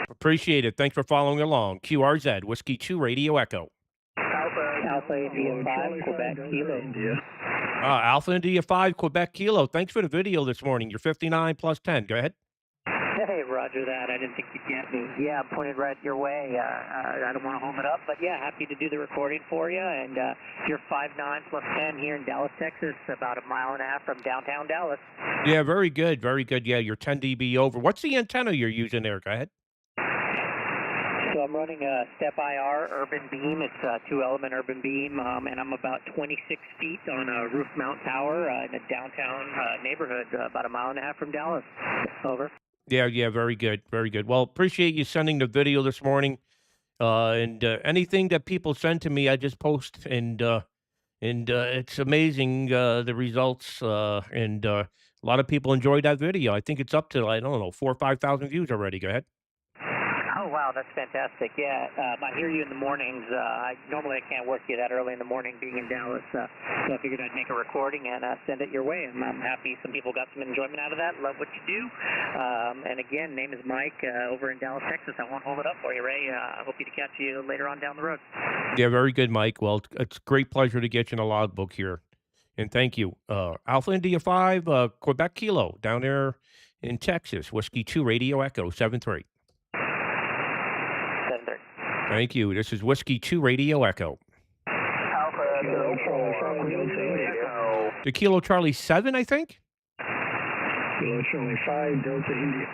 A: Appreciate it. Thanks for following along. QRZ, Whiskey 2 Radio Echo.
I: Alpha India 5, Quebec Kilo.
A: Alpha India 5, Quebec Kilo. Thanks for the video this morning. You're 59 plus 10. Go ahead.
I: Hey, roger that. I didn't think you'd get me. Yeah, I'm pointed right your way. I don't want to hold it up, but yeah, happy to do the recording for you. And you're 5'9 plus 10 here in Dallas, Texas, about 1.5 miles from downtown Dallas.
A: Yeah, very good. Very good. Yeah, you're 10 dB over. What's the antenna you're using there? Go ahead.
I: So I'm running a Step IR urban beam. It's a 2-element urban beam, and I'm about 26 feet on a roof mount tower in a downtown neighborhood about 1.5 miles from Dallas. Over.
A: Yeah, very good. Very good. Well, appreciate you sending the video this morning. And anything that people send to me, I just post, and it's amazing, the results, and a lot of people enjoyed that video. I think it's up to, I don't know, 4,000 or 5,000 views already. Go ahead.
I: Oh, wow, that's fantastic. Yeah, I hear you in the mornings. Normally I can't work you that early in the morning being in Dallas, so I figured I'd make a recording and send it your way. And I'm happy some people got some enjoyment out of that. Love what you do. And again, name is Mike over in Dallas, Texas. I won't hold it up for you, Ray. I hope to catch you later on down the road.
A: Yeah, very good, Mike. Well, it's a great pleasure to get you in a logbook here. And thank you. Alpha India 5, Quebec Kilo, down there in Texas. Whiskey 2 Radio Echo 73. Thank you. This is Whiskey 2 Radio Echo.
G: Alpha Kilo Echo.
A: The Kilo Charlie 7, I think?
H: Kilo Charlie 5, Delta India.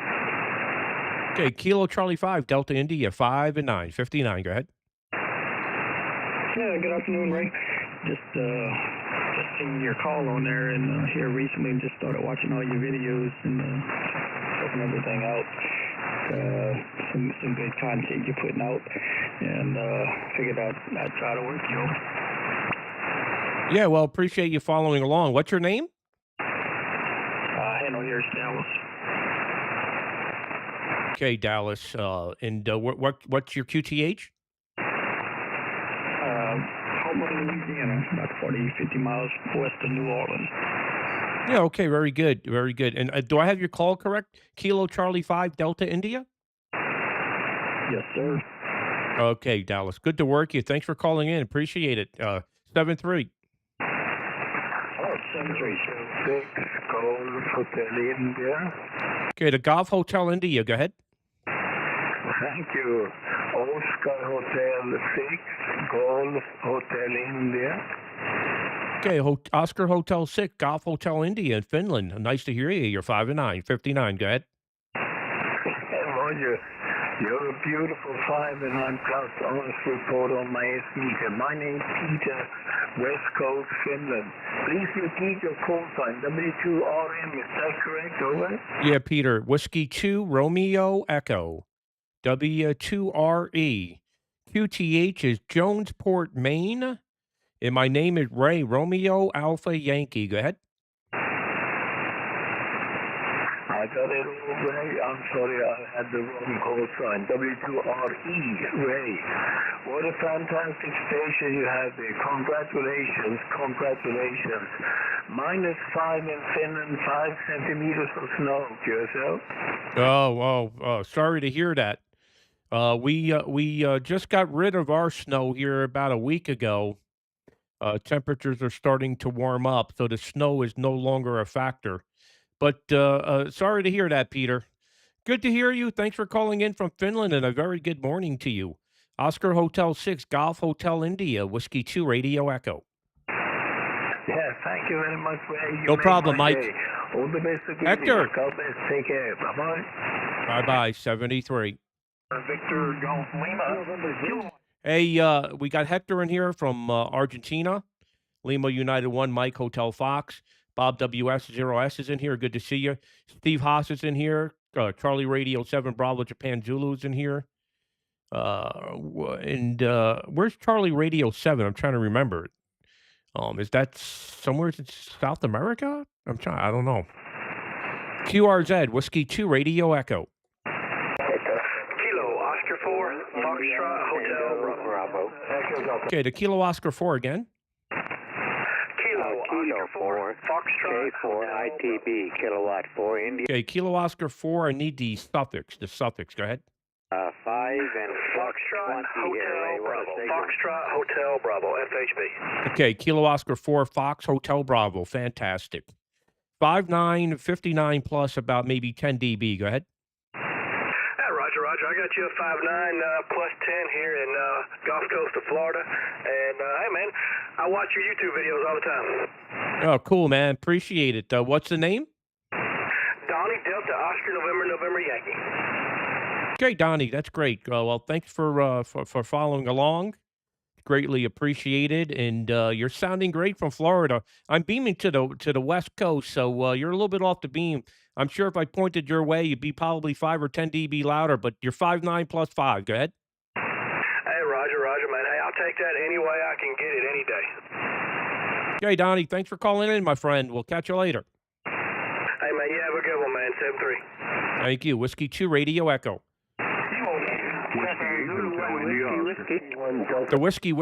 A: Okay, Kilo Charlie 5, Delta India, 5 and 9, 59. Go ahead.
H: Yeah, good afternoon, Ray. Just seeing your call on there, and here recently just started watching all your videos and checking everything out. Some good content you're putting out, and figured I'd try to work you over.
A: Yeah, well, appreciate you following along. What's your name?
H: Handle here's Dallas.
A: Okay, Dallas. And what's your QTH?
H: Homeland, Louisiana, about 40, 50 miles west of New Orleans.
A: Yeah, okay, very good, very good. And do I have your call correct? Kilo Charlie 5, Delta India?
H: Yes, sir.
A: Okay, Dallas. Good to work you. Thanks for calling in. Appreciate it. 7-3.
H: Oh, 7-3.
G: 6, Golf Hotel India.
A: Okay, the Golf Hotel India. Go ahead.
G: Thank you. Oscar Hotel 6, Golf Hotel India.
A: Okay, Oscar Hotel 6, Golf Hotel India in Finland. Nice to hear you. You're 5 and 9, 59. Go ahead.
G: Roger. You're a beautiful 5 and 9 plus honest report on my S meter. My name's Peter, West Coast, Finland. Please repeat your call sign, W2RE. Is that correct? Over?
A: Yeah, Peter. Whiskey 2, Romeo Echo. W2RE. QTH is Jonesport, Maine. And my name is Ray, Romeo Alpha Yankee. Go ahead.
G: I got it all, Ray. I'm sorry I had the wrong call sign. W2RE, Ray. What a fantastic station you have there. Congratulations, congratulations. -5 in Finland, 5 centimeters of snow. QSO?
A: Oh, sorry to hear that. We just got rid of our snow here about a week ago. Temperatures are starting to warm up, so the snow is no longer a factor. But sorry to hear that, Peter. Good to hear you. Thanks for calling in from Finland, and a very good morning to you. Oscar Hotel 6, Golf Hotel India, Whiskey 2 Radio Echo.
G: Yeah, thank you very much, Ray.
A: No problem, Mike.
G: Day. All the best to
A: Hector.
G: God bless. Take care. Bye-bye.
A: Bye-bye, 73.
G: Victor Golf Lima.
A: Hey, we got Hector in here from Argentina. Lima United 1, Mike Hotel Fox. Bob WS0S is in here. Good to see you. Steve Haas is in here. Charlie Radio 7 Bravo Japan Zulu is in here. Where's Charlie Radio 7? I'm trying to remember it. Is that somewhere in South America? I don't know. QRZ, Whiskey 2, Radio Echo.
G: Kilo, Oscar 4, Foxtrot, Hotel, Bravo.
A: Okay, the Kilo Oscar 4 again.
G: Kilo, Oscar 4, Foxtrot,
J: K4 ITB, Kilowatt 4, India.
A: Okay, Kilo Oscar 4, I need the suffix. Go ahead.
J: 5 and
G: Foxtrot, Hotel, Bravo. Foxtrot, Hotel, Bravo, FHB.
A: Okay, Kilo Oscar 4, Fox, Hotel, Bravo. Fantastic. 5.9, 59 plus about maybe 10 dB. Go ahead.
G: Roger. I got you a 5.9 plus 10 here in Gulf Coast of Florida. And, hey, man, I watch your YouTube videos all the time.
A: Oh, cool, man. Appreciate it. What's the name?
G: Donnie Delta Oscar November Yankee.
A: Okay, Donnie, that's great. Well, thanks for following along. Greatly appreciated, and you're sounding great from Florida. I'm beaming to the West Coast, so you're a little bit off the beam. I'm sure if I pointed your way, you'd be probably 5 or 10 dB louder, but you're 5.9 plus 5. Go ahead.
G: Hey, Roger, man. Hey, I'll take that any way I can get it any day.
A: Okay, Donnie, thanks for calling in, my friend. We'll catch you later.
G: Hey, man, you have a good one, man. 7-3.
A: Thank you. Whiskey 2, Radio Echo. The Whiskey?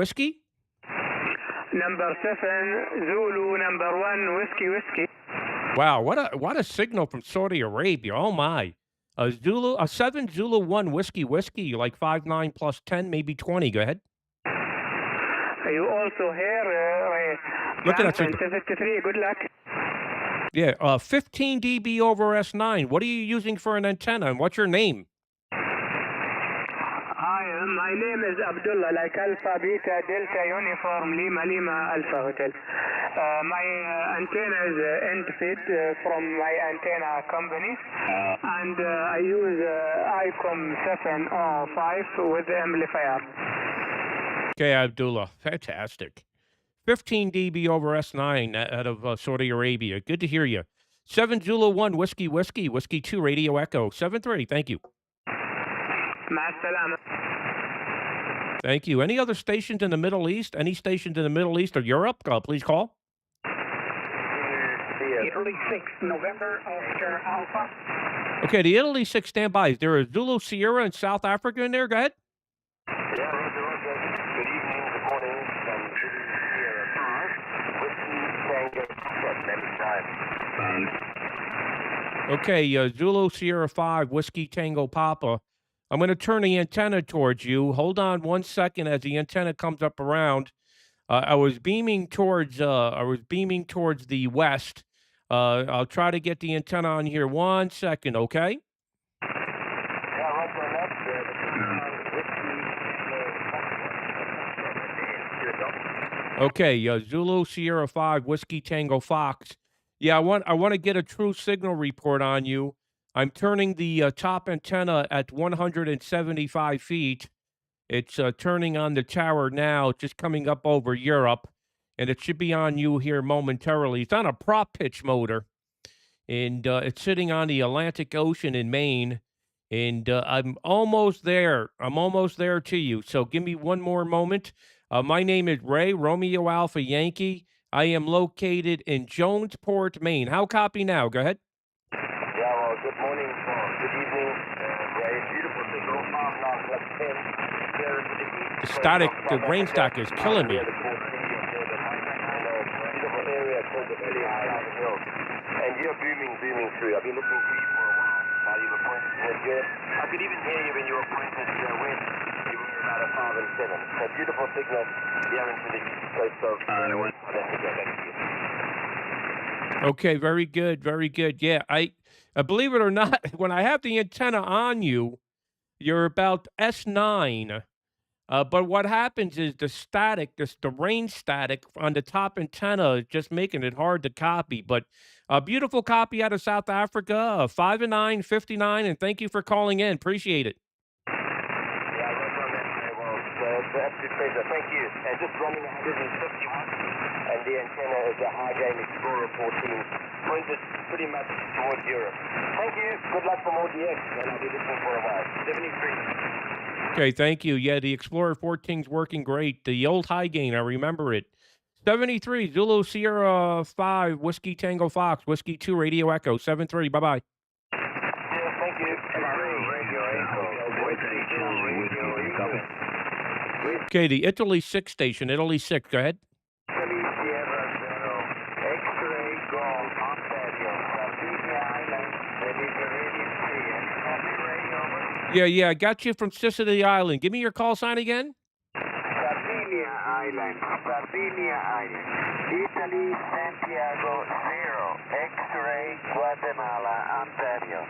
H: Number 7, Zulu, number 1, Whiskey.
A: Wow, what a signal from Saudi Arabia. Oh my. 7 Zulu 1 Whiskey, like 5.9 plus 10, maybe 20. Go ahead.
H: You also hear
A: Look at that.
H: 73, good luck.
A: Yeah, 15 dB over S9. What are you using for an antenna, and what's your name?
H: My name is Abdullah, like Alpha, Beta, Delta, Uniform, Lima, Alpha Hotel. My antenna is end-fed from my antenna company, and I use ICOM 705 with the amplifier.
A: Okay, Abdullah. Fantastic. 15 dB over S9 out of Saudi Arabia. Good to hear you. 7 Zulu 1 Whiskey, Whiskey 2 Radio Echo. 7-3. Thank you. Thank you. Any other stations in the Middle East? Any stations in the Middle East or Europe? Please call.
F: Italy 6, November, Oscar Alpha.
A: Okay, the Italy 6 standby. Is there a Zulu Sierra in South Africa in there? Go ahead.
G: Yeah, Roger. Good evening, good morning.
A: Okay, Zulu Sierra 5, Whiskey Tango Papa. I'm going to turn the antenna towards you. Hold on 1 second as the antenna comes up around. I was beaming towards the west. I'll try to get the antenna on here 1 second, okay? Okay, Zulu Sierra 5, Whiskey Tango Fox. Yeah, I want to get a true signal report on you. I'm turning the top antenna at 175 feet. It's turning on the tower now, just coming up over Europe, and it should be on you here momentarily. It's on a prop pitch motor, and it's sitting on the Atlantic Ocean in Maine, and I'm almost there. I'm almost there to you, so give me one more moment. My name is Ray, Romeo Alpha Yankee. I am located in Jonesport, Maine. How copy now? Go ahead.
G: Yeah, well, good morning, good evening, Ray. Beautiful signal, 5 plus 10.
A: The static, the rain stack is killing me.
G: Beautiful area called the Valley Hill. And you're booming through. I've been listening to you for a while. You were pointed towards good. I could even hear you when you were pointed west. You were about a 5 and 7. So beautiful signal here into the east coast of
A: Okay, very good, very good. Yeah, I believe it or not, when I have the antenna on you, you're about S9. But what happens is the static, the rain static on the top antenna is just making it hard to copy. But a beautiful copy out of South Africa, 5 and 9, 59, and thank you for calling in. Appreciate it.
G: Yeah, well, it's an absolute pleasure. Thank you. And just running 151. And
H: and the antenna is a high-gain Explorer 14, pointed pretty much towards Europe. Thank you. Good luck from ODX, and I'll be listening for a while. 73.
A: Okay, thank you. Yeah, the Explorer 14's working great. The old high gain, I remember it. 73, Zulu Sierra 5, Whiskey Tango Fox, Whiskey 2, Radio Echo, 73. Bye-bye.
H: Yeah, thank you. Radio Echo. Whiskey 2, Radio Echo.
A: Okay, the Italy 6 station, Italy 6, go ahead.
H: Italy Sierra 0, X-ray Golf, Ontario, Sardinia Island, Mediterranean Sea. Any copy, Ray, over?
A: Yeah, I got you from Sicily Island. Give me your call sign again.
H: Sardinia Island, Italy, Santiago 0, X-ray, Guatemala, Ontario.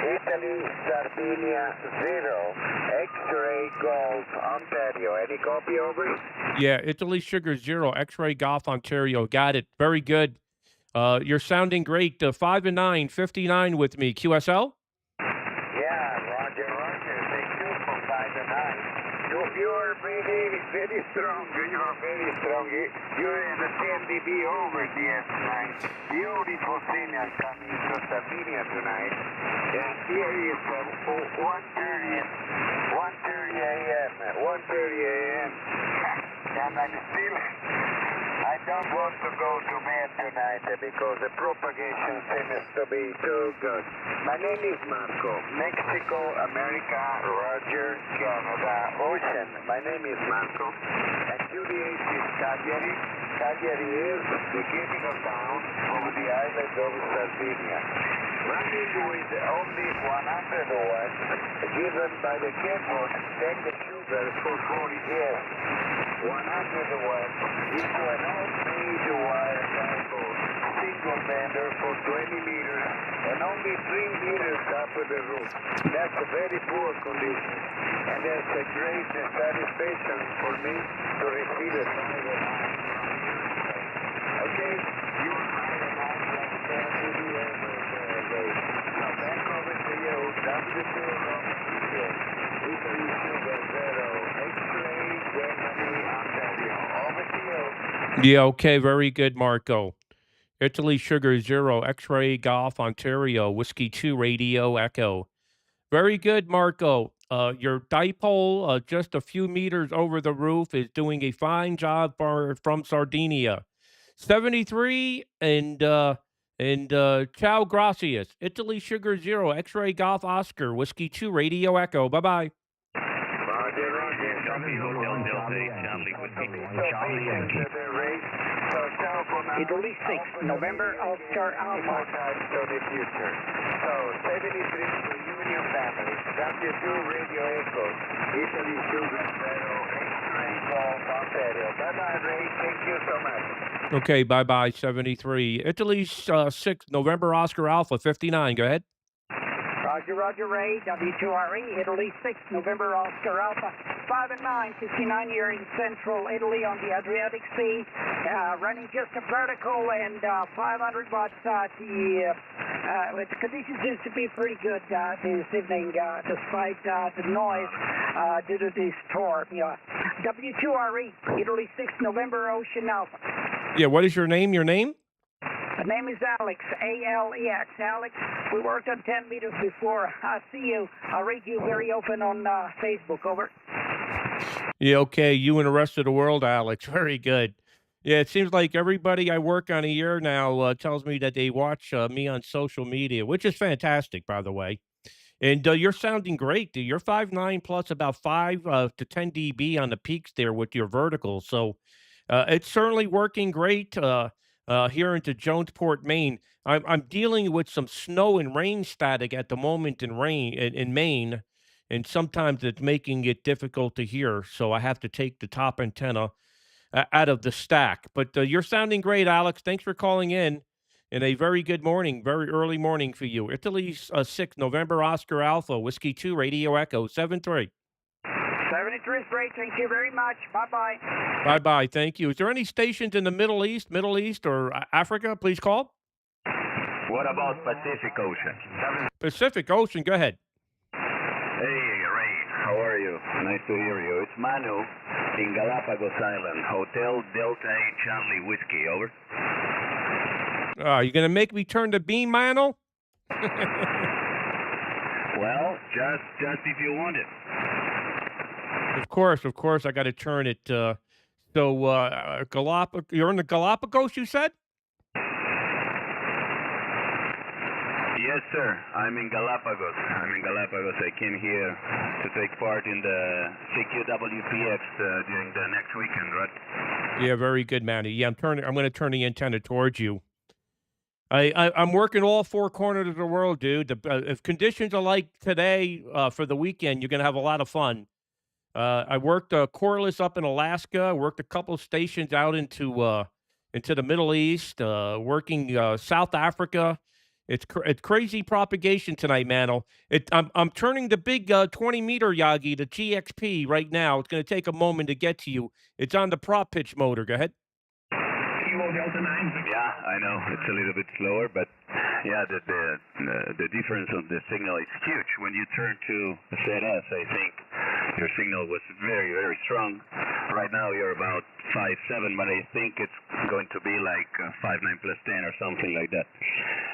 H: Italy, Sardinia 0, X-ray, Golf, Ontario. Any copy, over?
A: Yeah, Italy Sugar 0, X-Ray Golf, Ontario. Got it. Very good. You're sounding great. 5 and 9, 59 with me. QSL?
H: Yeah, Roger. Thank you for 5 and 9. You're very strong. You're very strong. You're in the 10 dB over DS9. Beautiful signal coming to Sardinia tonight. And here is 1:30 a.m. 1:30 a.m. And I don't want to go to bed tonight because the propagation seems to be too good. My name is Marco. Mexico, America, Roger, Canada, Ocean. My name is Marco. And Juliet is Cagliari. Cagliari is the beginning of town of the island of Sardinia. Running with only 100 watts given by the cathode, take the sugar for 40 years. 100 watts into an old-made wire dipole, single bender for 20 meters, and only 3 meters up to the roof. That's a very poor condition, and that's a great satisfaction for me to receive a 5 and 9. Okay, you're 5 and 9 like that to the average. Now back over to you, W2RE, Italy Sugar 0, X-Ray, Germany, Ontario. Over to you.
A: Yeah, okay, very good, Marco. Italy Sugar 0, X-Ray Golf, Ontario, Whiskey 2, Radio Echo. Very good, Marco. Your dipole, just a few meters over the roof, is doing a fine job from Sardinia. 73 and ciao gracias. Italy Sugar 0, X-Ray Golf Oscar, Whiskey 2, Radio Echo. Bye-bye.
F: Italy 6, November Oscar Alpha.
H: To the future. So, 73 to Union Family, W2 Radio Echo, Italy Sugar 0, X-Ray Golf, Ontario. Bye-bye, Ray. Thank you so much.
A: Okay, bye-bye, 73. Italy 6, November Oscar Alpha, 59. Go ahead.
F: Roger, Ray, W2RE, Italy 6, November Oscar Alpha, 5 and 9, 59 here in central Italy on the Adriatic Sea, running just a vertical and 500 watts. The conditions seems to be pretty good this evening, despite the noise due to this storm. W2RE, Italy 6, November Ocean Alpha.
A: Yeah, what is your name? Your name?
F: The name is Alex, A-L-E-X. Alex, we worked on 10 meters before. I see you. I read you very often on Facebook. Over.
A: Yeah, okay. You and the rest of the world, Alex. Very good. Yeah, it seems like everybody I work on a year now tells me that they watch me on social media, which is fantastic, by the way. And you're sounding great. You're 5.9 plus about 5 to 10 dB on the peaks there with your verticals. So it's certainly working great. Here into Jonesport, Maine. I'm dealing with some snow and rain static at the moment in Maine, and sometimes it's making it difficult to hear. So I have to take the top antenna out of the stack. But you're sounding great, Alex. Thanks for calling in. And a very good morning, very early morning for you. Italy 6, November Oscar Alpha, Whiskey 2, Radio Echo, 73.
F: 73 is great. Thank you very much. Bye-bye.
A: Bye-bye. Thank you. Is there any stations in the Middle East, or Africa? Please call.
K: What about Pacific Ocean?
A: Pacific Ocean, go ahead.
K: Hey, Ray. How are you? Nice to hear you. It's Manu in Galapagos Island, Hotel Delta 8 Charlie Whiskey, over.
A: You gonna make me turn the beam, Mano?
K: Well, just if you want it.
A: Of course, I got to turn it. Galapagos. You're in the Galapagos, you said?
K: Yes, sir. I'm in Galapagos. I came here to take part in the CQWPX during the next weekend, right?
A: Yeah, very good, Manny. Yeah, I'm going to turn the antenna towards you. I'm working all four corners of the world, dude. If conditions are like today for the weekend, you're going to have a lot of fun. I worked Corliss up in Alaska. Worked a couple of stations out into the Middle East. Working South Africa. It's crazy propagation tonight, man. I'm turning the big 20-meter Yagi, the GXP, right now. It's going to take a moment to get to you. It's on the prop pitch motor. Go ahead.
K: Yeah, I know it's a little bit slower, but yeah, the difference of the signal is huge. When you turn to ZS, I think your signal was very, very strong. Right now you're about 5.7, but I think it's going to be like 5.9 plus 10 or something like that.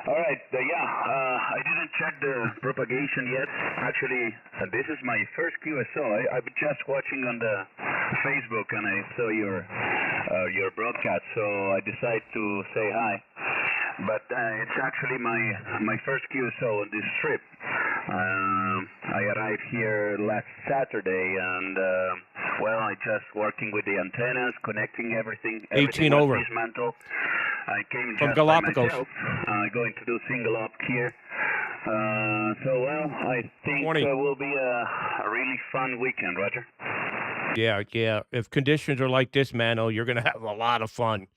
K: All right, I didn't check the propagation yet. Actually, this is my first QSO. I've been just watching on the Facebook and I saw your broadcast, so I decided to say hi. But it's actually my first QSO on this trip. I arrived here last Saturday, and I just working with the antennas, connecting everything.
A: 18 over.
K: Dismantled. I came
A: from
K: just
A: Galapagos.
K: by myself. Going to do single up here. I think it will be a really fun weekend, Roger.
A: Yeah. If conditions are like this, Mano, you're gonna have a lot of fun.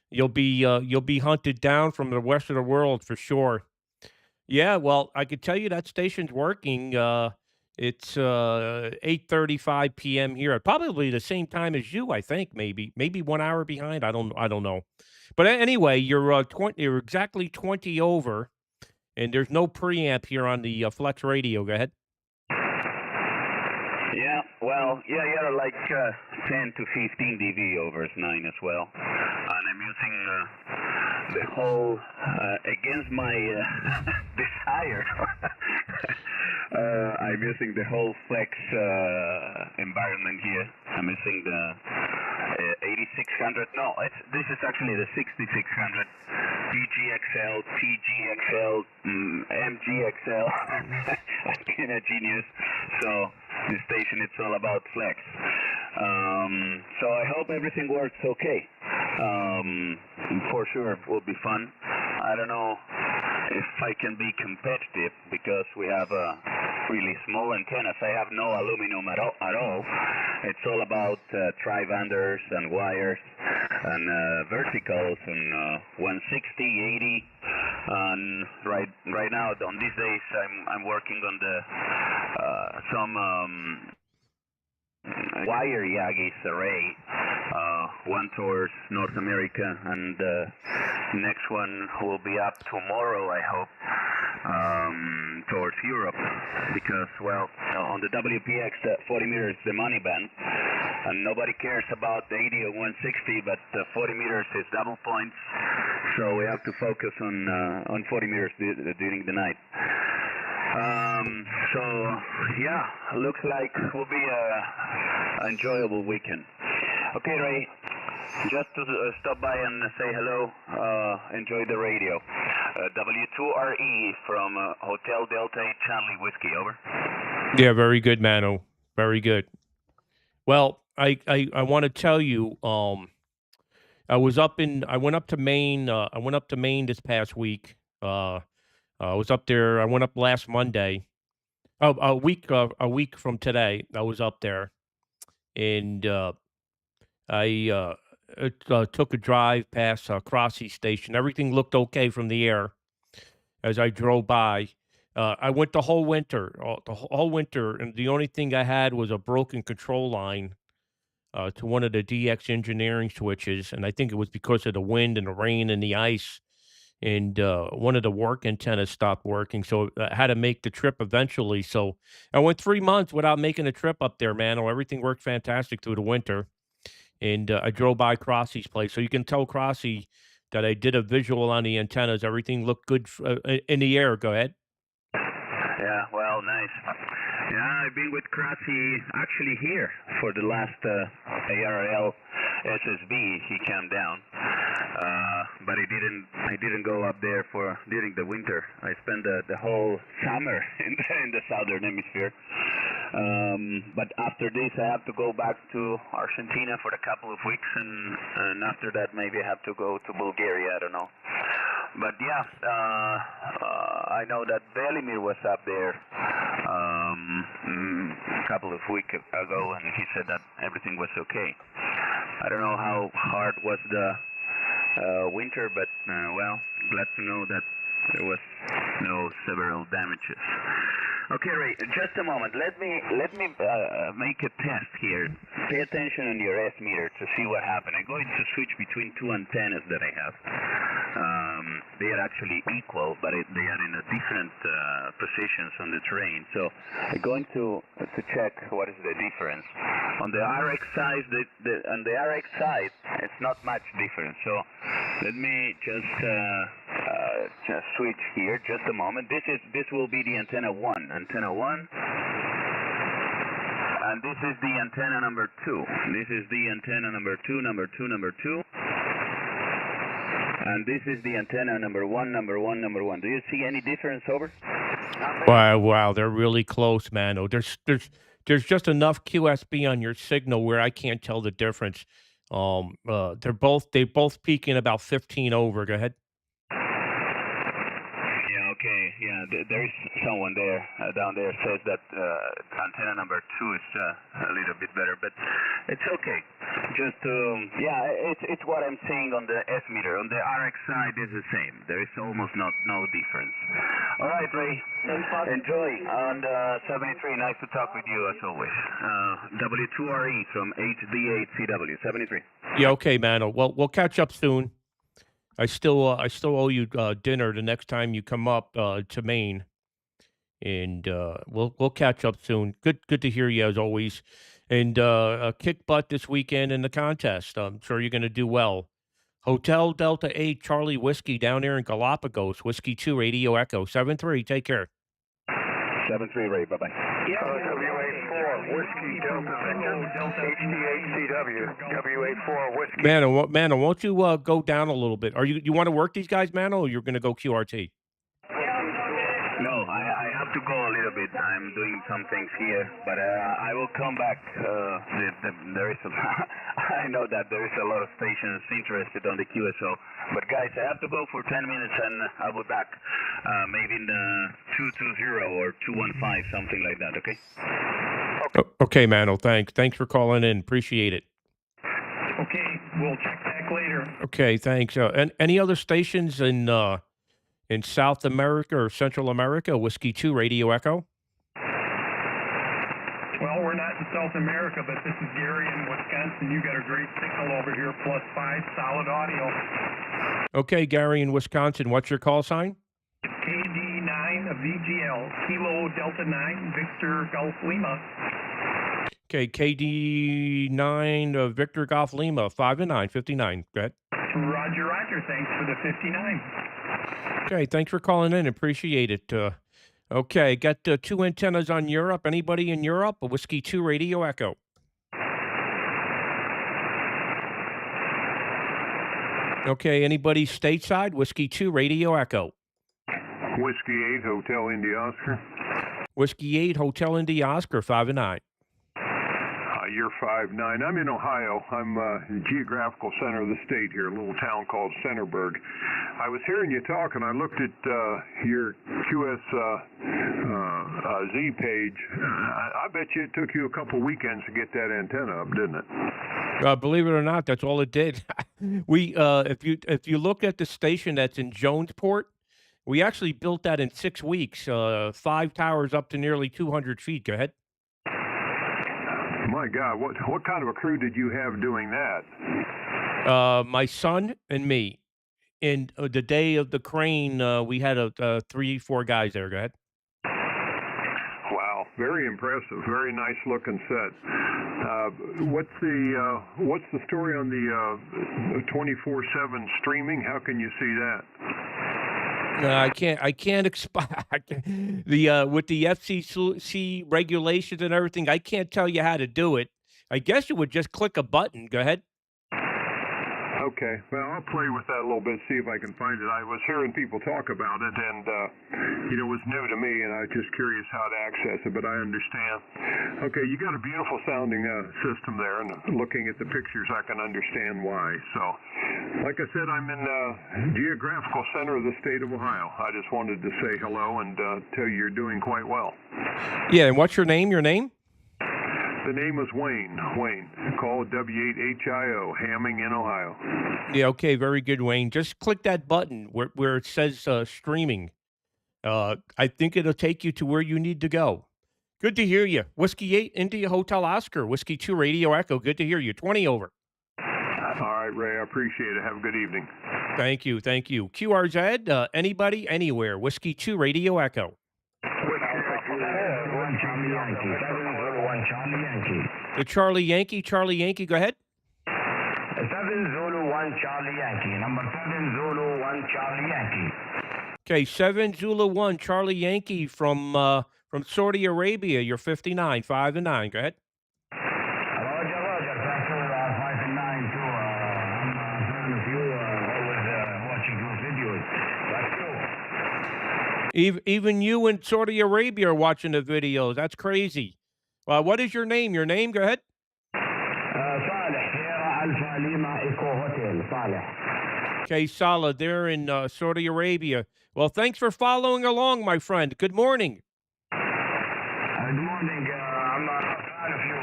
A: You'll be hunted down from the rest of the world for sure. Yeah, well, I could tell you that station's working. It's 8:35 p.m. here, probably the same time as you. I think maybe 1 hour behind. I don't know. But anyway, you're exactly 20 over, and there's no preamp here on the Flex radio. Go ahead.
K: Yeah, you're like 10 to 15 dB over 9 as well. And I'm using the whole, against my desire, I'm using the whole Flex environment here. I'm using the 8600, this is actually the 6600, PGXL, TGXL, MGXL, I've been a genius, so this station, it's all about Flex. So I hope everything works okay. For sure, it will be fun. I don't know if I can be competitive because we have really small antennas. I have no aluminum at all. It's all about tri-banders and wires and verticals and 160, 80. And right now, on these days, I'm working on the some wire Yagis array. One towards North America, and next one will be up tomorrow, I hope, towards Europe, because, on the WPX, the 40 meters, the money band, and nobody cares about the 80 or 160, but 40 meters is double points, so we have to focus on 40 meters during the night. Looks like it will be an enjoyable weekend. Okay, Ray, just to stop by and say hello, enjoy the radio. W2RE from Hotel Delta 8 Charlie Whiskey, over.
A: Yeah, very good, Mano. Very good. Well, I want to tell you, I went up to Maine. I went up to Maine this past week. I was up there. I went up last Monday. A week from today, I was up there, and I took a drive past Crossy Station. Everything looked okay from the air as I drove by. I went the whole winter, and the only thing I had was a broken control line to one of the DX engineering switches, and I think it was because of the wind and the rain and the ice. and one of the work antennas stopped working, so I had to make the trip eventually. So I went 3 months without making a trip up there, man. Everything worked fantastic through the winter, and I drove by Crossy's place, so you can tell Crossy that I did a visual on the antennas. Everything looked good in the air. Go ahead.
K: Yeah, well, nice. Yeah, I've been with Crossy actually here for the last ARL SSB. He came down, but I didn't go up there during the winter. I spent the whole summer in the southern hemisphere. But after this, I have to go back to Argentina for a couple of weeks, and after that, maybe I have to go to Bulgaria. I don't know. But yeah, I know that Velimir was up there a couple of weeks ago, and he said that everything was okay. I don't know how hard was the winter, but well, glad to know that there was no several damages. Okay, Ray, just a moment. Let me make a test here. Pay attention on your S meter to see what happened. I'm going to switch between two antennas that I have. They are actually equal, but they are in a different positions on the terrain. So I'm going to check what is the difference. On the RX side, on the RX side, it's not much difference. So let me just switch here. Just a moment. This will be the antenna 1. Antenna 1. And this is the antenna number 2. This is the antenna number 2, number 2, number 2. And this is the antenna number 1, number 1, number 1. Do you see any difference, over?
A: Wow, they're really close, man. Oh, there's just enough QSB on your signal where I can't tell the difference. They both peak in about 15 over. Go ahead.
K: Okay, yeah, there is someone there down there says that antenna number 2 is a little bit better, but it's okay. Just yeah, it's what I'm seeing on the S meter. On the RX side is the same. There is almost no difference. All right, Ray, enjoy on the 73. Nice to talk with you as always. W2RE from HD8CW 73.
A: Yeah, okay, man. Well, we'll catch up soon. I still owe you dinner the next time you come up to Maine, and we'll catch up soon. Good to hear you as always, and kick butt this weekend in the contest. I'm sure you're going to do well. Hotel Delta 8 Charlie Whiskey down there in Galapagos. Whiskey 2 Radio Echo 73. Take care.
K: 73 Ray. Bye bye.
B: W84 Whiskey Delta Victor HD8CW W84 Whiskey.
A: Mano, won't you go down a little bit? You want to work these guys, Mano, or you're going to go QRT?
K: No, I have to go a little bit. I'm doing some things here, but I will come back. There is I know that there is a lot of stations interested on the QSO, but guys, I have to go for 10 minutes and I'll be back. Maybe in the 220 or 215, something like that. Okay.
A: Okay, Mano. Thanks for calling in. Appreciate it.
L: Okay, we'll check back later.
A: Okay, thanks. And any other stations in South America or Central America? Whiskey 2 Radio Echo.
L: Well, we're not in South America, but this is Gary in Wisconsin. You got a great signal over here, +5, solid audio.
A: Okay, Gary in Wisconsin. What's your call sign?
L: KD9 of VGL, Kilo Delta 9, Victor Golf Lima.
A: Okay, KD9 of Victor Golf Lima, 5 and 9, 59. Go ahead.
L: Roger. Thanks for the 59.
A: Okay, thanks for calling in. Appreciate it. Okay, got 2 antennas on Europe. Anybody in Europe? A Whiskey 2 Radio Echo. Okay, anybody stateside? Whiskey 2 Radio Echo.
M: Whiskey 8 Hotel Indy Oscar.
A: Whiskey 8 Hotel Indy Oscar, 5 and 9.
M: You're 5'9". I'm in Ohio. I'm in the geographical center of the state here, a little town called Centerburg. I was hearing you talk, and I looked at your QSZ page. I bet you it took you a couple weekends to get that antenna up, didn't it?
A: Believe it or not, that's all it did. If you look at the station that's in Jonesport, we actually built that in 6 weeks. 5 towers up to nearly 200 feet. Go ahead.
M: My God, what kind of a crew did you have doing that?
A: My son and me. And the day of the crane, we had 3, 4 guys there. Go ahead.
M: Wow, very impressive. Very nice looking set. What's the story on the 24/7 streaming? How can you see that?
A: I can't the with the FCC regulations and everything. I can't tell you how to do it. I guess you would just click a button. Go ahead.
M: Okay, well, I'll play with that a little bit, see if I can find it. I was hearing people talk about it, and, it was new to me, and I was just curious how to access it, but I understand. Okay, you got a beautiful sounding system there, and looking at the pictures, I can understand why. So, like I said, I'm in the geographical center of the state of Ohio. I just wanted to say hello and tell you you're doing quite well.
A: Yeah, and what's your name? Your name?
M: The name was Wayne. Wayne. Call W8HIO, Hamming in Ohio.
A: Yeah, okay, very good, Wayne. Just click that button where it says streaming. I think it'll take you to where you need to go. Good to hear you. Whiskey 8, India Hotel Oscar, Whiskey 2 Radio Echo. Good to hear you. 20 over.
M: All right, Ray, I appreciate it. Have a good evening.
A: Thank you, thank you. QRZ, anybody, anywhere. Whiskey 2 Radio Echo. The Charlie Yankee, go ahead.
H: 7 Zulu 1 Charlie Yankee, number 7 Zulu 1 Charlie Yankee.
A: Okay, 7 Zulu 1 Charlie Yankee from Saudi Arabia. You're 59, 5 and 9. Go ahead.
H: Roger, Pastor, 5 and 9 too. I'm a fan of you, always watching your videos. That's cool.
A: Even you in Saudi Arabia are watching the videos. That's crazy. What is your name? Your name? Go ahead.
H: Saleh, Sierra Alpha Lima Eco Hotel, Saleh.
A: Okay, Salah, they're in Saudi Arabia. Well, thanks for following along, my friend. Good morning.
H: Good morning. I'm a fan of you.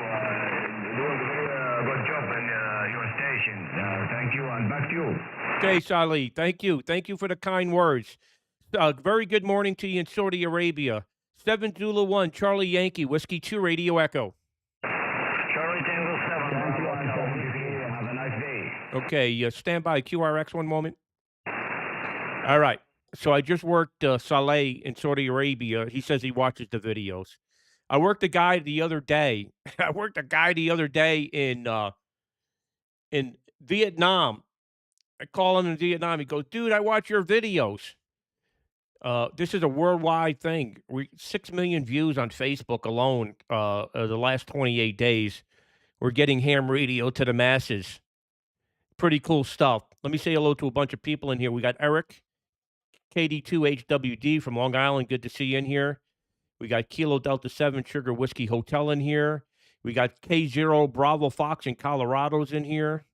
H: Doing a very good job in your station. Thank you, and back to you.
A: Okay, Salih, thank you. Thank you for the kind words. Very good morning to you in Saudi Arabia. 7 Zulu 1 Charlie Yankee, Whiskey 2 Radio Echo.
H: Charlie Tango 7. Thank you, and have a nice day.
A: Okay, stand by QRX 1 moment. All right. So I just worked Saleh in Saudi Arabia. He says he watches the videos. I worked a guy the other day. In Vietnam. I call him in Vietnam. He goes, dude, I watch your videos. This is a worldwide thing. 6 million views on Facebook alone the last 28 days. We're getting ham radio to the masses. Pretty cool stuff. Let me say hello to a bunch of people in here. We got Eric, KD2HWD from Long Island. Good to see you in here. We got Kilo Delta 7 Sugar Whiskey Hotel in here. We got K0 Bravo Fox in Colorado's in here.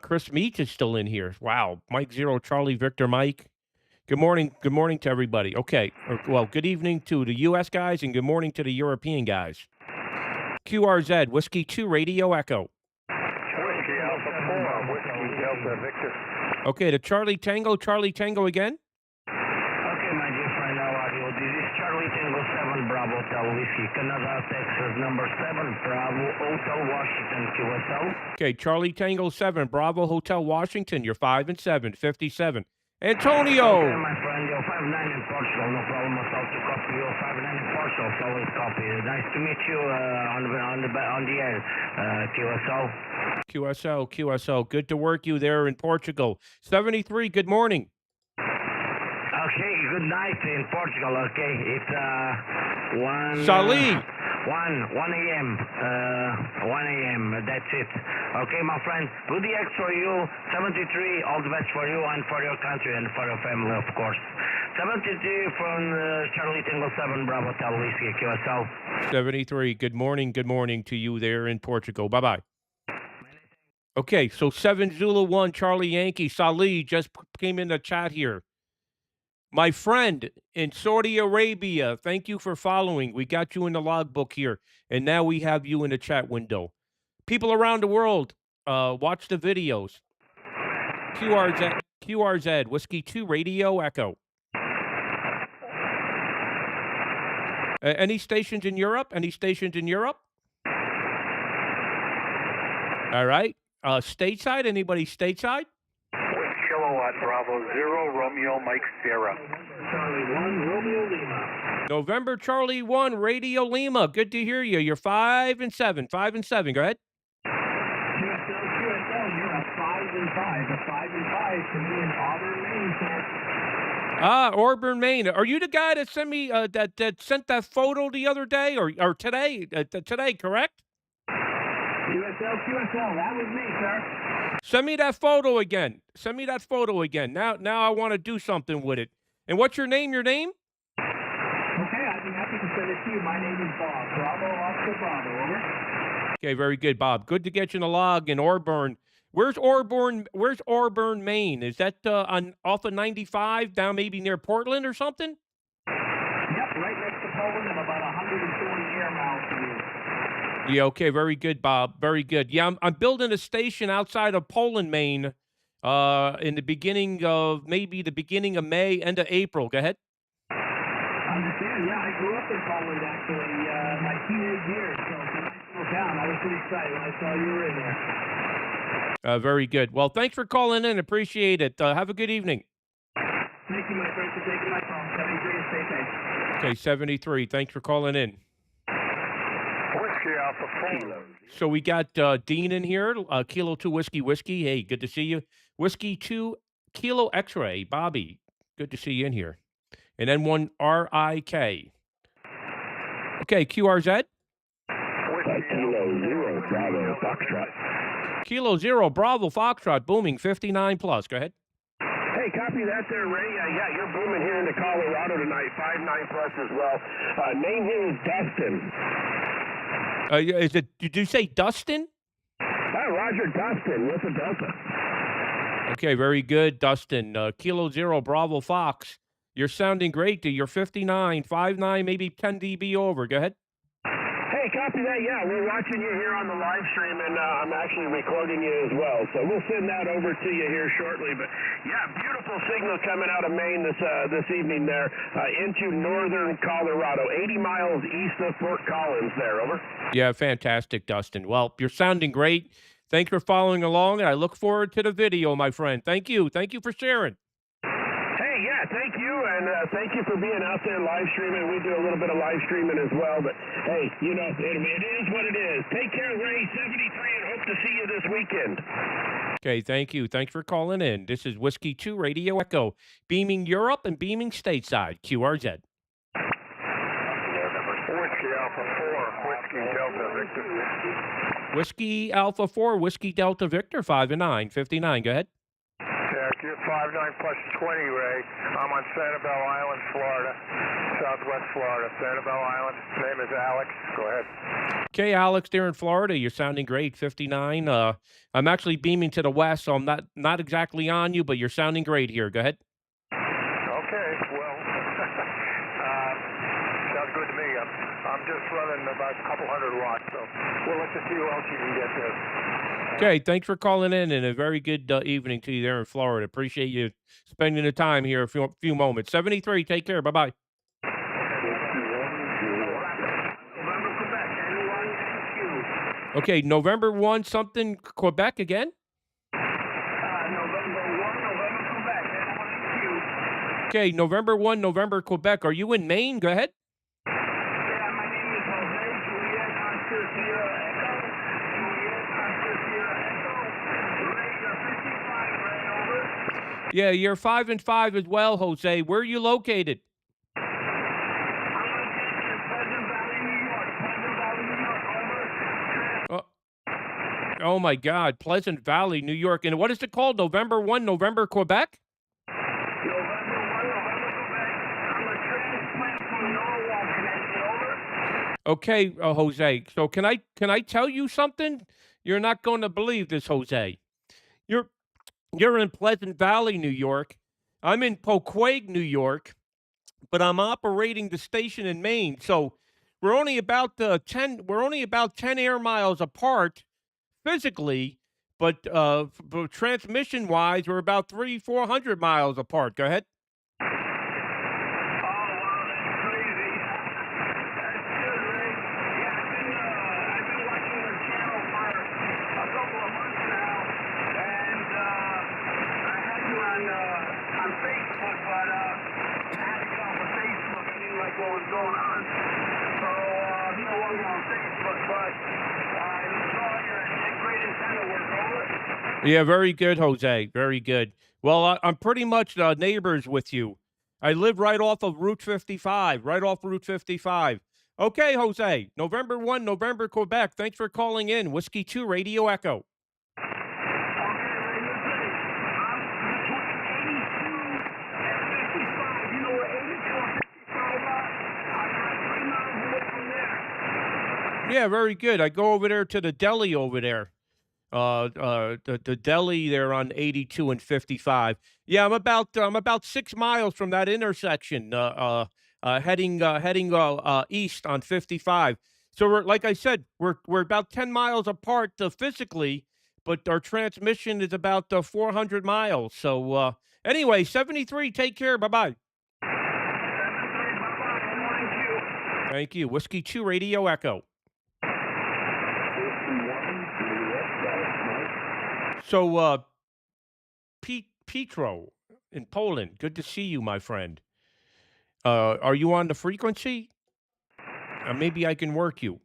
A: Chris Meach is still in here. Wow. Mike 0 Charlie Victor Mike. Good morning. Good morning to everybody. Okay. Well, good evening to the U.S. guys and good morning to the European guys. QRZ, Whiskey 2 Radio Echo.
B: Whiskey Alpha 4, Whiskey Delta Victor.
A: Okay, the Charlie Tango again.
H: Okay, my dear friend, how are you? This is Charlie Tango 7 Bravo Hotel Whiskey, Canada, Texas, number 7 Bravo Hotel Washington, QSO.
A: Okay, Charlie Tango 7 Bravo Hotel Washington. You're 5 and 7, 57. Antonio.
H: Okay, my friend, you're 5-9 in Portugal, no problem at all to copy. You're 5-9 in Portugal, so always copy. Nice to meet you on the air, QSO.
A: QSO. Good to work you there in Portugal. 73, good morning.
H: Okay, good night in Portugal, okay. It's 1...
A: Salih.
H: 1 a.m. 1 a.m. That's it. Okay, my friend. Good DX for you. 73. All the best for you and for your country and for your family, of course. 73 from Charlie Tango 7 Bravo Hotel Whiskey, QSO.
A: 73. Good morning to you there in Portugal. Bye-bye. Okay, so 7 Zulu 1 Charlie Yankee. Salih just came in the chat here. My friend in Saudi Arabia, thank you for following. We got you in the logbook here, and now we have you in the chat window. People around the world, watch the videos. QRZ, Whiskey 2 Radio Echo. Any stations in Europe? All right. Stateside? Anybody stateside?
B: Kilo
G: Kilowatt Bravo 0, Romeo Mike Sierra.
H: Charlie 1, Romeo Lima.
A: November Charlie 1, Radio Lima. Good to hear you. You're 5 and 7. 5 and 7. Go ahead.
H: QSL, you're a 5 and 5. A 5 and 5 to me in Auburn, Maine, sir.
A: Auburn, Maine. Are you the guy that sent me that sent that photo the other day or today? Today, correct?
H: QSL, that was me, sir.
A: Send me that photo again. Send me that photo again. Now I want to do something with it. And what's your name? Your name?
H: Okay, I'd be happy to send it to you. My name is Bob. Bravo, Oscar Bravo, over.
A: Okay, very good, Bob. Good to get you in the log in Auburn. Where's Auburn, Maine? Is that off of 95 down maybe near Portland or something?
H: Yep, right next to Poland and about 140 air miles from you.
A: Yeah, okay, very good, Bob. Very good. Yeah, I'm building a station outside of Poland, Maine, in the beginning of May, end of April. Go ahead.
H: I understand. Yeah, I grew up in Poland actually, my teenage years. So it's a nice little town. I was pretty excited when I saw you were in there.
A: Very good. Well, thanks for calling in. Appreciate it. Have a good evening.
H: Thank you, my friend, for taking my call. 73 and stay safe.
A: Okay, 73. Thanks for calling in.
G: Whiskey Alpha 4.
A: So we got Dean in here, Kilo 2 Whiskey. Hey, good to see you. Whiskey 2 Kilo X-Ray, Bobby. Good to see you in here. And then one RIK. Okay, QRZ.
G: Kilo 0 Bravo Foxtrot.
A: Kilo 0 Bravo Foxtrot, booming 59 plus. Go ahead.
N: Hey, copy that there, Ray. Yeah, you're booming here into Colorado tonight, 5-9 plus as well. Name here is Dustin.
A: Did you say Dustin?
N: Roger, Dustin with a Delta.
A: Okay, very good, Dustin. Kilo 0 Bravo Fox. You're sounding great. You're 59, 5'9", maybe 10 dB over. Go ahead.
N: Hey, copy that. Yeah, we're watching you here on the live stream, and I'm actually recording you as well. So we'll send that over to you here shortly. But yeah, beautiful signal coming out of Maine this evening there into northern Colorado, 80 miles east of Fort Collins there. Over.
A: Yeah, fantastic, Dustin. Well, you're sounding great. Thanks for following along, and I look forward to the video, my friend. Thank you. Thank you for sharing.
N: Hey, yeah, thank you, and thank you for being out there live streaming. We do a little bit of live streaming as well, but hey, you know, it is what it is. Take care, Ray, 73, and hope to see you this weekend.
A: Okay, thank you. Thanks for calling in. This is Whiskey 2 Radio Echo, beaming Europe and beaming stateside, QRZ.
G: Whiskey Alpha 4, Whiskey Delta Victor.
A: Whiskey Alpha 4, Whiskey Delta Victor, 5 and 9, 59. Go ahead.
G: Yeah, you're 5'9" plus 20, Ray. I'm on Sanibel Island, Florida, southwest Florida. Sanibel Island. Name is Alex. Go ahead.
A: Okay, Alex, there in Florida. You're sounding great, 59. I'm actually beaming to the west, so I'm not exactly on you, but you're sounding great here. Go ahead.
G: Okay, well, sounds good to me. I'm just running about a couple hundred watts, so we'll let you see who else you can get there.
A: Okay, thanks for calling in, and a very good evening to you there in Florida. Appreciate you spending the time here a few moments. 73, take care. Bye-bye. Okay, November 1, something, Quebec again?
H: November 1, November Quebec.
A: Okay, November 1, November Quebec. Are you in Maine? Go ahead.
H: Yeah, my name is Jose. Juliet Oscar Sierra Echo. Juliet Oscar Sierra Echo. Ray, you're 55, Ray, over.
A: Yeah, you're 5 and 5 as well, Jose. Where are you located?
H: I'm located in Pleasant Valley, New York. Pleasant Valley, New York, over.
A: Oh my God, Pleasant Valley, New York. And what is it called? November 1, November Quebec?
H: November 1, November Quebec. I'm a transplant from Norwalk, Connecticut, over.
A: Okay, Jose. So can I tell you something? You're not going to believe this, Jose. You're in Pleasant Valley, New York. I'm in Poquag, New York, but I'm operating the station in Maine. So we're only about 10 air miles apart physically, but transmission wise, we're about 300-400 miles apart. Go ahead.
H: Oh, wow, that's crazy. That's good, Ray. Yeah, I've been watching your channel for a couple of months now, and I had you on
A: Yeah, very good, Jose. Very good. Well, I'm pretty much neighbors with you. I live right off of Route 55, right off Route 55. Okay, Jose. November 1, November, Quebec. Thanks for calling in. Whiskey 2, Radio Echo. Yeah, very good. I go over there to the deli over there. The deli there on 82 and 55. Yeah, I'm about 6 miles from that intersection. Heading east on 55. So we're like I said, we're about 10 miles apart physically, but our transmission is about 400 miles. So anyway, 73. Take care. Bye bye. Thank you. Whiskey 2 Radio Echo. So, Petro in Poland, good to see you, my friend. Are you on the frequency? Maybe I can work you.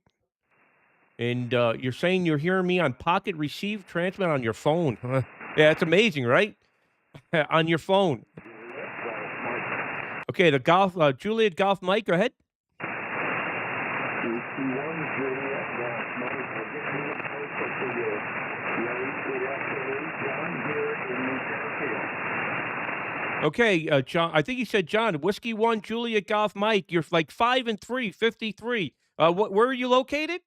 A: And you're saying you're hearing me on pocket receive transmit on your phone. Yeah, it's amazing, right? On your phone. Okay, the golf, Juliet Golf Mike, go ahead. Okay, John, I think you said John, Whiskey 1, Juliet Golf Mike. You're like 5 and 3, 53. Where are you located?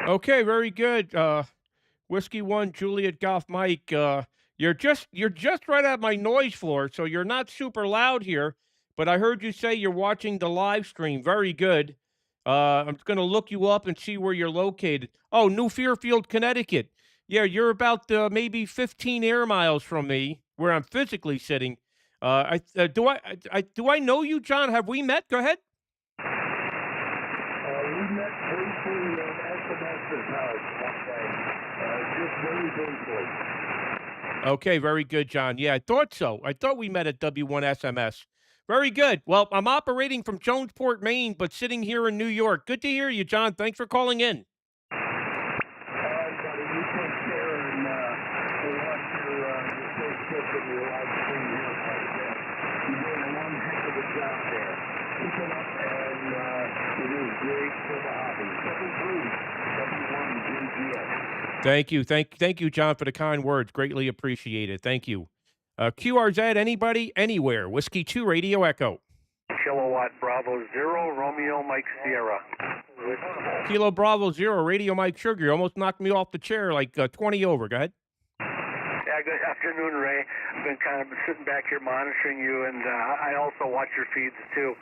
A: Okay, very good. Whiskey 1, Juliet Golf Mike. You're just right at my noise floor, so you're not super loud here. But I heard you say you're watching the live stream. Very good. I'm going to look you up and see where you're located. Oh, New Fairfield, Connecticut. Yeah, you're about maybe 15 air miles from me, where I'm physically sitting. Do I know you, John? Have we met? Go ahead.
H: We met briefly on SMS's house one day, just very briefly.
A: Okay, very good, John. Yeah, I thought so. I thought we met at W1SMS. Very good. Well, I'm operating from Jonesport, Maine, but sitting here in New York. Good to hear you, John. Thanks for calling in.
H: All right, buddy. You take care, and we'll watch your Facebook and your live stream here quite a bit. You're doing one heck of a job there. Keep it up, and it is great for the hobby. 73, W1GGS.
A: Thank you. Thank you, John, for the kind words. Greatly appreciated. Thank you. QRZ, anybody, anywhere. Whiskey 2, Radio Echo.
G: Kilowatt Bravo 0, Romeo Mike Sierra.
A: Kilo Bravo 0, Radio Mike Sugar. You almost knocked me off the chair like 20 over. Go ahead.
G: Yeah, good afternoon, Ray. I've been kind of sitting back here monitoring you, and I also watch your feeds, too.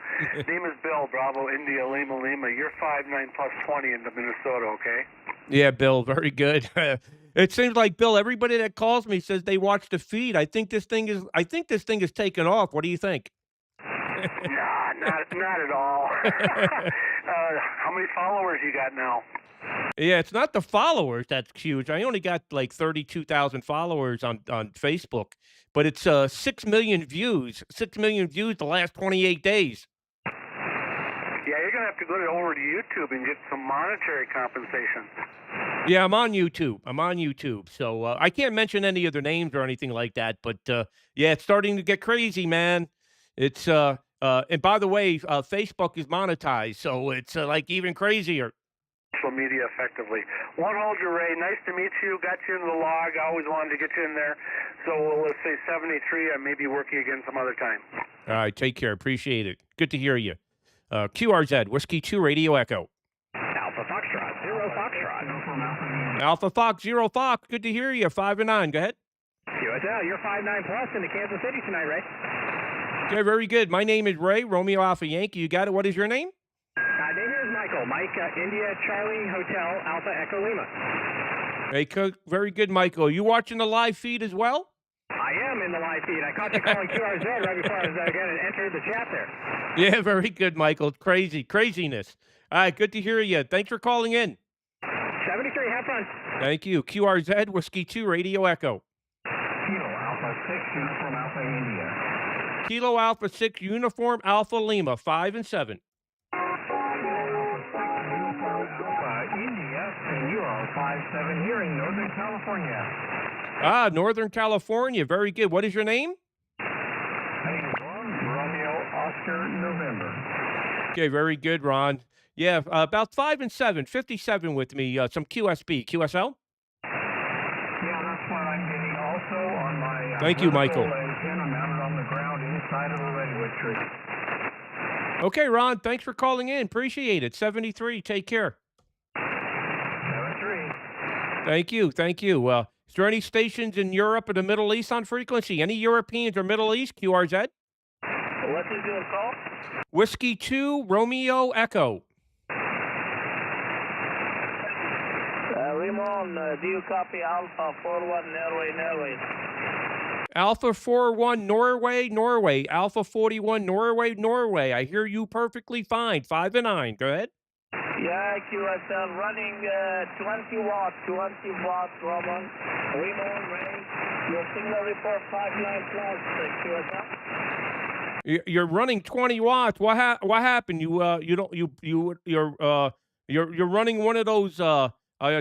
G: Name is Bill, Bravo, India, Lima, Lima. You're 5'9" plus 20 into Minnesota, okay?
A: Yeah, Bill, very good. It seems like, Bill, everybody that calls me says they watch the feed. I think this thing is taken off. What do you think?
G: Nah, not at all. How many followers you got now?
A: Yeah, it's not the followers that's huge. I only got like 32,000 followers on Facebook, but it's 6 million views. 6 million views the last 28 days.
G: Yeah, you're going to have to go over to YouTube and get some monetary compensation.
A: Yeah, I'm on YouTube. So I can't mention any of their names or anything like that, but yeah, it's starting to get crazy, man. It's and by the way, Facebook is monetized, so it's like even crazier.
G: Social media effectively. One holder, Ray. Nice to meet you. Got you into the log. I always wanted to get you in there. So let's say 73. I may be working again some other time.
A: All right, take care. Appreciate it. Good to hear you. QRZ, Whiskey 2, Radio Echo.
O: Alpha Foxtrot, 0 Foxtrot.
A: Alpha Fox, 0 Fox. Good to hear you. 5 and 9. Go ahead.
O: QSL, you're 5'9" plus into Kansas City tonight, Ray.
A: Okay, very good. My name is Ray, Romeo Alpha Yankee. You got it. What is your name?
O: Name here is Michael. Mike, India, Charlie, Hotel, Alpha, Echo, Lima.
A: Hey, very good, Michael. Are you watching the live feed as well?
O: I am in the live feed. I caught you calling QRZ right before I was going to enter the chat there.
A: Yeah, very good, Michael. Craziness. All right, good to hear you. Thanks for calling in.
O: 73, have fun.
A: Thank you. QRZ, Whiskey 2, Radio Echo.
L: Kilo Alpha 6, Uniform Alpha India.
A: Kilo Alpha 6, Uniform Alpha Lima, 5 and 7.
L: India, and you are 57 here in Northern California.
A: Ah, Northern California. Very good. What is your name?
L: My name is Ron, Romeo Oscar November.
A: Okay, very good, Ron. Yeah, about 5 and 7, 57 with me. Some QSB, QSL?
L: Yeah, that's what I'm getting also on my
A: Thank you, Michael.
L: antenna mounted on the ground inside of the redwood tree.
A: Okay, Ron, thanks for calling in. Appreciate it. 73, take care.
L: 73.
A: Thank you, thank you. Is there any stations in Europe or the Middle East on frequency? Any Europeans or Middle East, QRZ?
E: What is your call?
A: Whiskey 2, Romeo Echo.
E: Ramon, do you copy Alpha 41 Norway?
A: Alpha 41 Norway, Norway. Alpha 41 Norway, Norway. I hear you perfectly fine. 5 and 9. Go ahead.
E: Yeah, QSL running 20 watts, Ramon. Ramon, Ray, your signal report 59 plus, QSL.
A: You're running 20 watts. What happened? You're running one of those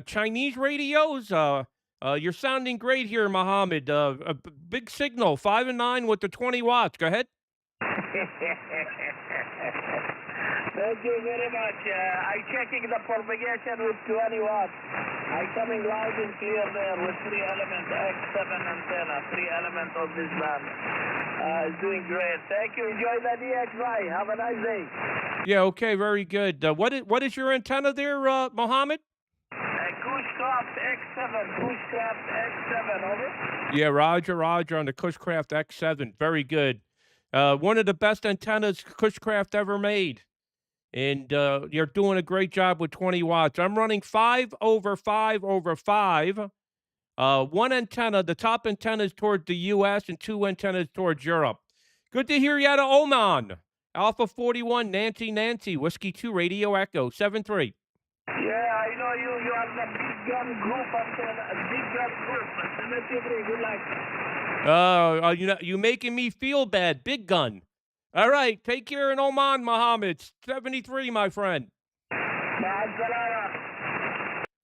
A: Chinese radios. You're sounding great here, Mohammed. A big signal, 5 and 9 with the 20 watts. Go ahead.
E: Thank you very much. I'm checking the propagation with 20 watts. I'm coming loud and clear there with 3-element X7 antenna, 3-element of this band. It's doing great. Thank you. Enjoy the DXY. Have a nice day.
A: Yeah, okay, very good. What is your antenna there, Mohammed?
E: Cushcraft X7. Cushcraft X7, over.
A: Yeah, Roger on the Cushcraft X7. Very good. One of the best antennas Cushcraft ever made. And you're doing a great job with 20 watts. I'm running 5 over 5 over 5. One antenna, the top antenna is towards the U.S. and 2 antennas towards Europe. Good to hear you out of Oman. Alpha 41, Nancy, Whiskey 2, Radio Echo, 7-3.
E: Yeah, I know you are the big gun group antenna, big gun group. 73, good luck.
A: You making me feel bad. Big gun. All right, take care in Oman, Mohammed. 73, my friend.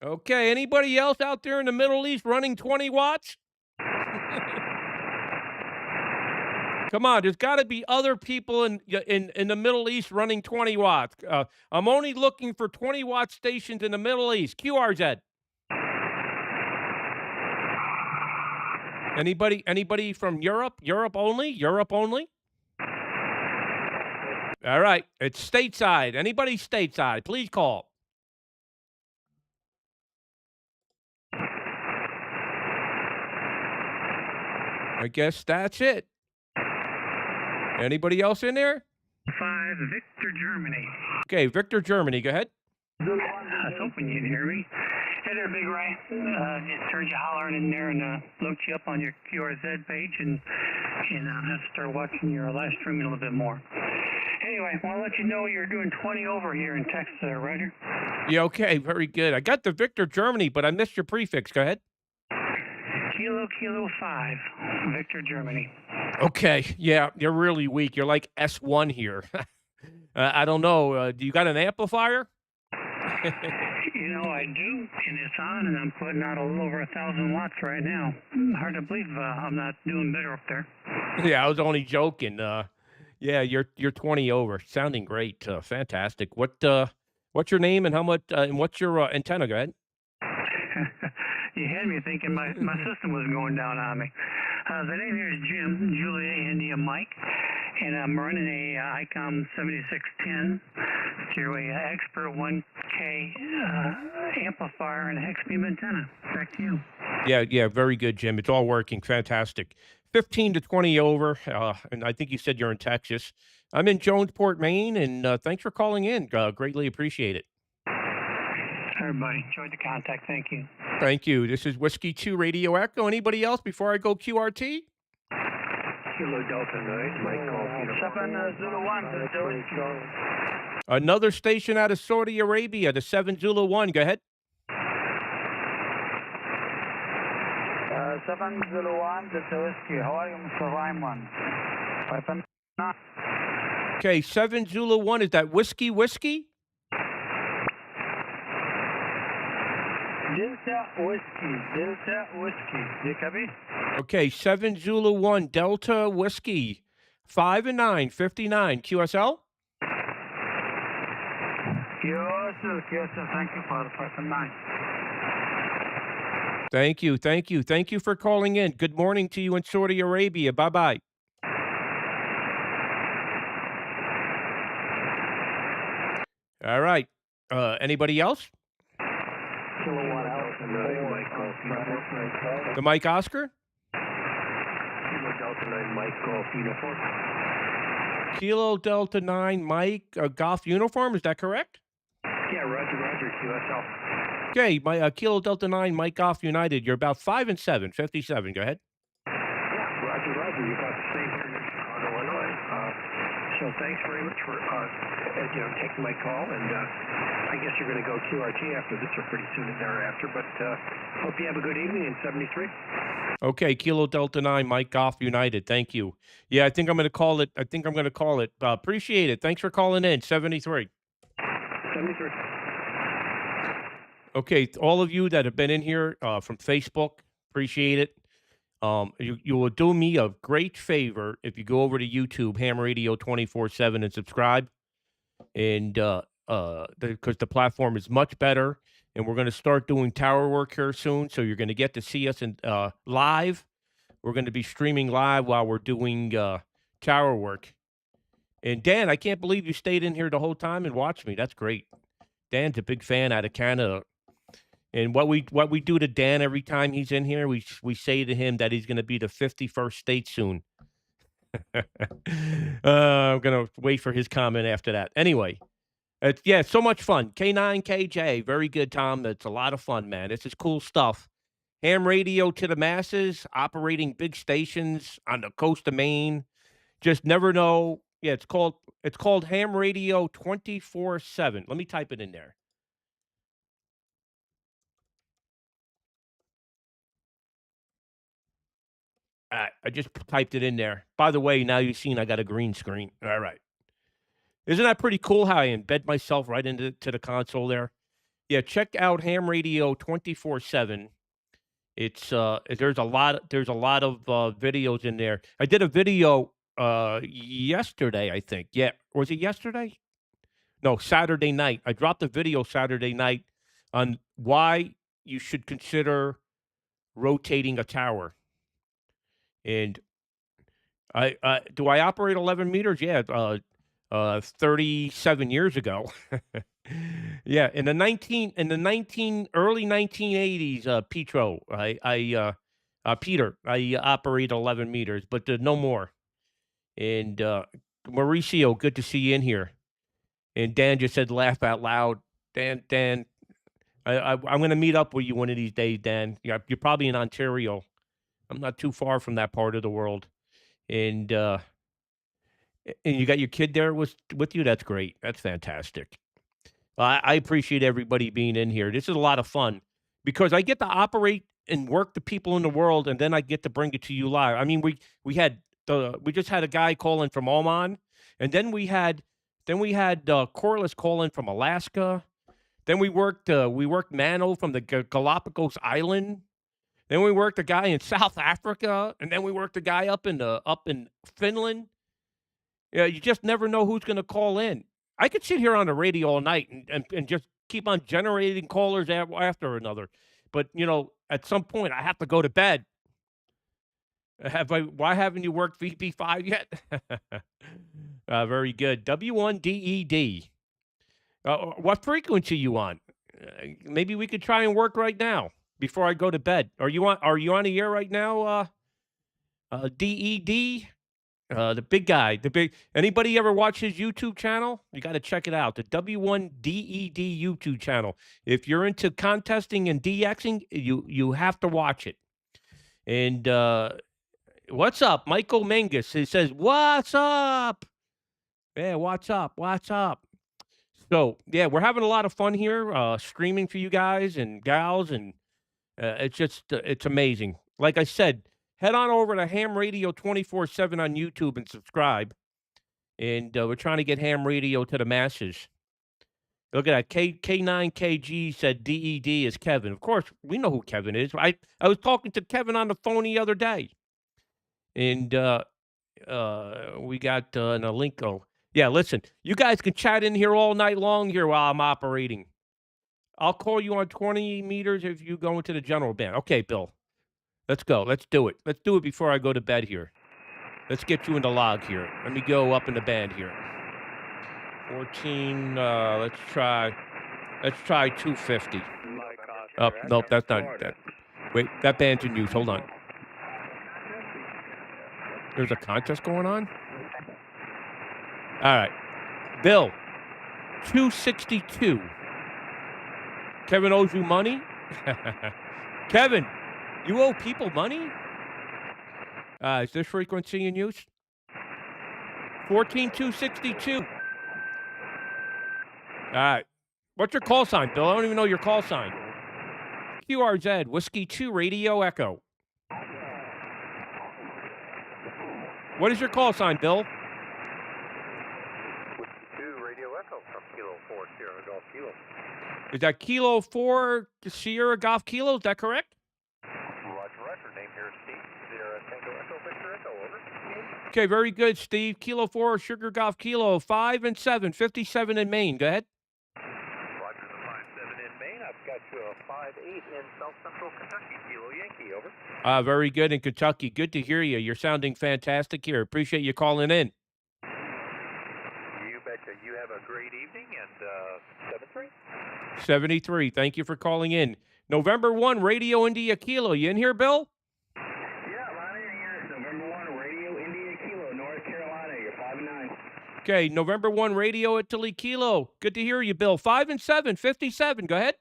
A: Okay, anybody else out there in the Middle East running 20 watts? Come on, there's got to be other people in the Middle East running 20 watts. I'm only looking for 20 watt stations in the Middle East. QRZ. Anybody from Europe? Europe only? All right, it's stateside. Anybody stateside, please call. I guess that's it. Anybody else in there?
O: 5, Victor, Germany.
A: Okay, Victor, Germany. Go ahead.
O: I was hoping you'd hear me. Hey there, Big Ray. Just heard you hollering in there and looked you up on your QRZ page and I have to start watching your live streaming a little bit more. Anyway, I want to let you know you're doing 20 over here in Texas there, Roger.
A: Yeah, okay, very good. I got the Victor, Germany, but I missed your prefix. Go ahead.
O: Kilo 5, Victor, Germany.
A: Okay, yeah, you're really weak. You're like S1 here. I don't know. Do you got an amplifier?
O: You know, I do, and it's on, and I'm putting out a little over 1,000 watts right now. Hard to believe I'm not doing better up there.
A: Yeah, I was only joking. Yeah, you're 20 over. Sounding great. Fantastic. What's your name and how much? And what's your antenna? Go ahead.
O: You had me thinking my system was going down on me. The name here is Jim, Julia India Mike, and I'm running a ICOM 7610 through a Expert 1K amplifier and a hex beam antenna. Back to you.
A: Yeah, very good, Jim. It's all working. Fantastic. 15 to 20 over, and I think you said you're in Texas. I'm in Jonesport, Maine, and thanks for calling in. Greatly appreciate it.
O: Everybody, enjoyed the contact. Thank you.
A: Thank you. This is Whiskey 2 Radio Echo. Anybody else before I go QRT?
H: Kilo Delta 9, Mike Golf.
E: 701.
A: Another station out of Saudi Arabia, the 7 Zulu 1. Go ahead.
P: 701, Delta Whiskey. How are you, Mr. Raymond? 509.
A: Okay, 7 Zulu 1. Is that whiskey?
P: Delta Whiskey. Delta Whiskey. Do you copy?
A: Okay, 7 Zulu 1, Delta Whiskey. 5 and 9, 59. QSL?
P: QSL. Thank you for the 5 and 9.
A: Thank you. Thank you for calling in. Good morning to you in Saudi Arabia. Bye-bye. All right. Anybody else?
P: Kilowatt Alpha 4.
A: The Mike Oscar?
P: Kilo Delta 9 Mike Golf Uniform.
A: Kilo Delta 9 Mike Golf Uniform, is that correct?
P: Yeah, Roger, QSL.
A: Okay, my Kilo Delta 9 Mike Golf United. You're about 5 and 7, 57. Go ahead.
P: Yeah, Roger. You got the same here in Chicago, Illinois. So thanks very much for taking my call, and I guess you're going to go QRT after this or pretty soon thereafter, but hope you have a good evening in 73.
A: Okay, Kilo Delta 9 Mike Golf United. Thank you. Yeah, I think I'm going to call it. Appreciate it. Thanks for calling in. 73.
P: 73.
A: Okay, all of you that have been in here from Facebook, appreciate it. You will do me a great favor if you go over to YouTube, Ham Radio 24/7, and subscribe. And because the platform is much better, and we're going to start doing tower work here soon, so you're going to get to see us in live. We're going to be streaming live while we're doing tower work. And Dan, I can't believe you stayed in here the whole time and watched me. That's great. Dan's a big fan out of Canada. And what we do to Dan every time he's in here, we say to him that he's going to be the 51st state soon. I'm going to wait for his comment after that. Anyway, it's so much fun. K9KJ, very good, Tom. It's a lot of fun, man. This is cool stuff. Ham radio to the masses, operating big stations on the coast of Maine. Just never know. Yeah, it's called Ham Radio 24/7. Let me type it in there. I just typed it in there. By the way, now you've seen I got a green screen. All right. Isn't that pretty cool how I embed myself right into the console there? Yeah, check out Ham Radio 24/7. It's there's a lot of videos in there. I did a video yesterday, I think. Yeah, was it yesterday? No, Saturday night. I dropped a video Saturday night on why you should consider rotating a tower. And do I operate 11 meters? Yeah, 37 years ago. Yeah, in the early 1980s, Peter, I operate 11 meters, but no more. And Mauricio, good to see you in here. And Dan just said, laugh out loud. Dan, I'm going to meet up with you one of these days, Dan. You're probably in Ontario. I'm not too far from that part of the world. And you got your kid there with you? That's great. That's fantastic. I appreciate everybody being in here. This is a lot of fun because I get to operate and work the people in the world, and then I get to bring it to you live. I mean, we just had a guy call in from Oman, and then we had Corliss call in from Alaska. Then we worked Mano from the Galapagos Island. Then we worked a guy in South Africa, and then we worked a guy up in Finland. Yeah, you just never know who's going to call in. I could sit here on the radio all night and just keep on generating callers after another. But, at some point, I have to go to bed. Why haven't you worked VP5 yet? Very good. W1DED. What frequency you on? Maybe we could try and work right now before I go to bed. Are you on the air right now, DED? The big guy, anybody ever watch his YouTube channel? You got to check it out. The W1DED YouTube channel. If you're into contesting and DXing, you have to watch it. And what's up? Michael Mengus. He says, what's up? Yeah, what's up? So, yeah, we're having a lot of fun here, streaming for you guys and gals, and it's just it's amazing. Like I said, head on over to Ham Radio 24/7 on YouTube and subscribe. And we're trying to get ham radio to the masses. Look at that. K9KG said DED is Kevin. Of course, we know who Kevin is. I was talking to Kevin on the phone the other day. And we got a link. Oh, yeah, listen, you guys can chat in here all night long here while I'm operating. I'll call you on 20 meters if you go into the general band. Okay, Bill. Let's go. Let's do it. Let's do it before I go to bed here. Let's get you in the log here. Let me go up in the band here. 14, let's try 250. Oh, nope, that's not that. Wait, that band's in use. Hold on. There's a contest going on? All right. Bill, 262. Kevin owes you money? Kevin, you owe people money? Is this frequency in use? 14262. All right. What's your call sign, Bill? I don't even know your call sign. QRZ, Whiskey 2 Radio Echo. What is your call sign, Bill?
Q: Whiskey 2 Radio Echo from Kilo 4 Sierra Golf Kilo.
A: Is that Kilo 4 Sierra Golf Kilo? Is that correct?
Q: Roger, Roger. Name here is Steve. Sierra Tango Echo Victor Echo. Over.
A: Okay, very good, Steve. Kilo 4 Sugar Golf Kilo 5 and 7, 57 in Maine. Go ahead.
Q: Roger, the 5-7 in Maine. I've got you a 5-8 in South Central Kentucky. Kilo Yankee. Over.
A: Very good in Kentucky. Good to hear you. You're sounding fantastic here. Appreciate you calling in.
Q: You betcha. You have a great evening, and 73.
A: 73. Thank you for calling in. November 1, Radio India Kilo. You in here, Bill? Okay, November 1, Radio Italy Kilo. Good to hear you, Bill. 5 and 7, 57. Go ahead.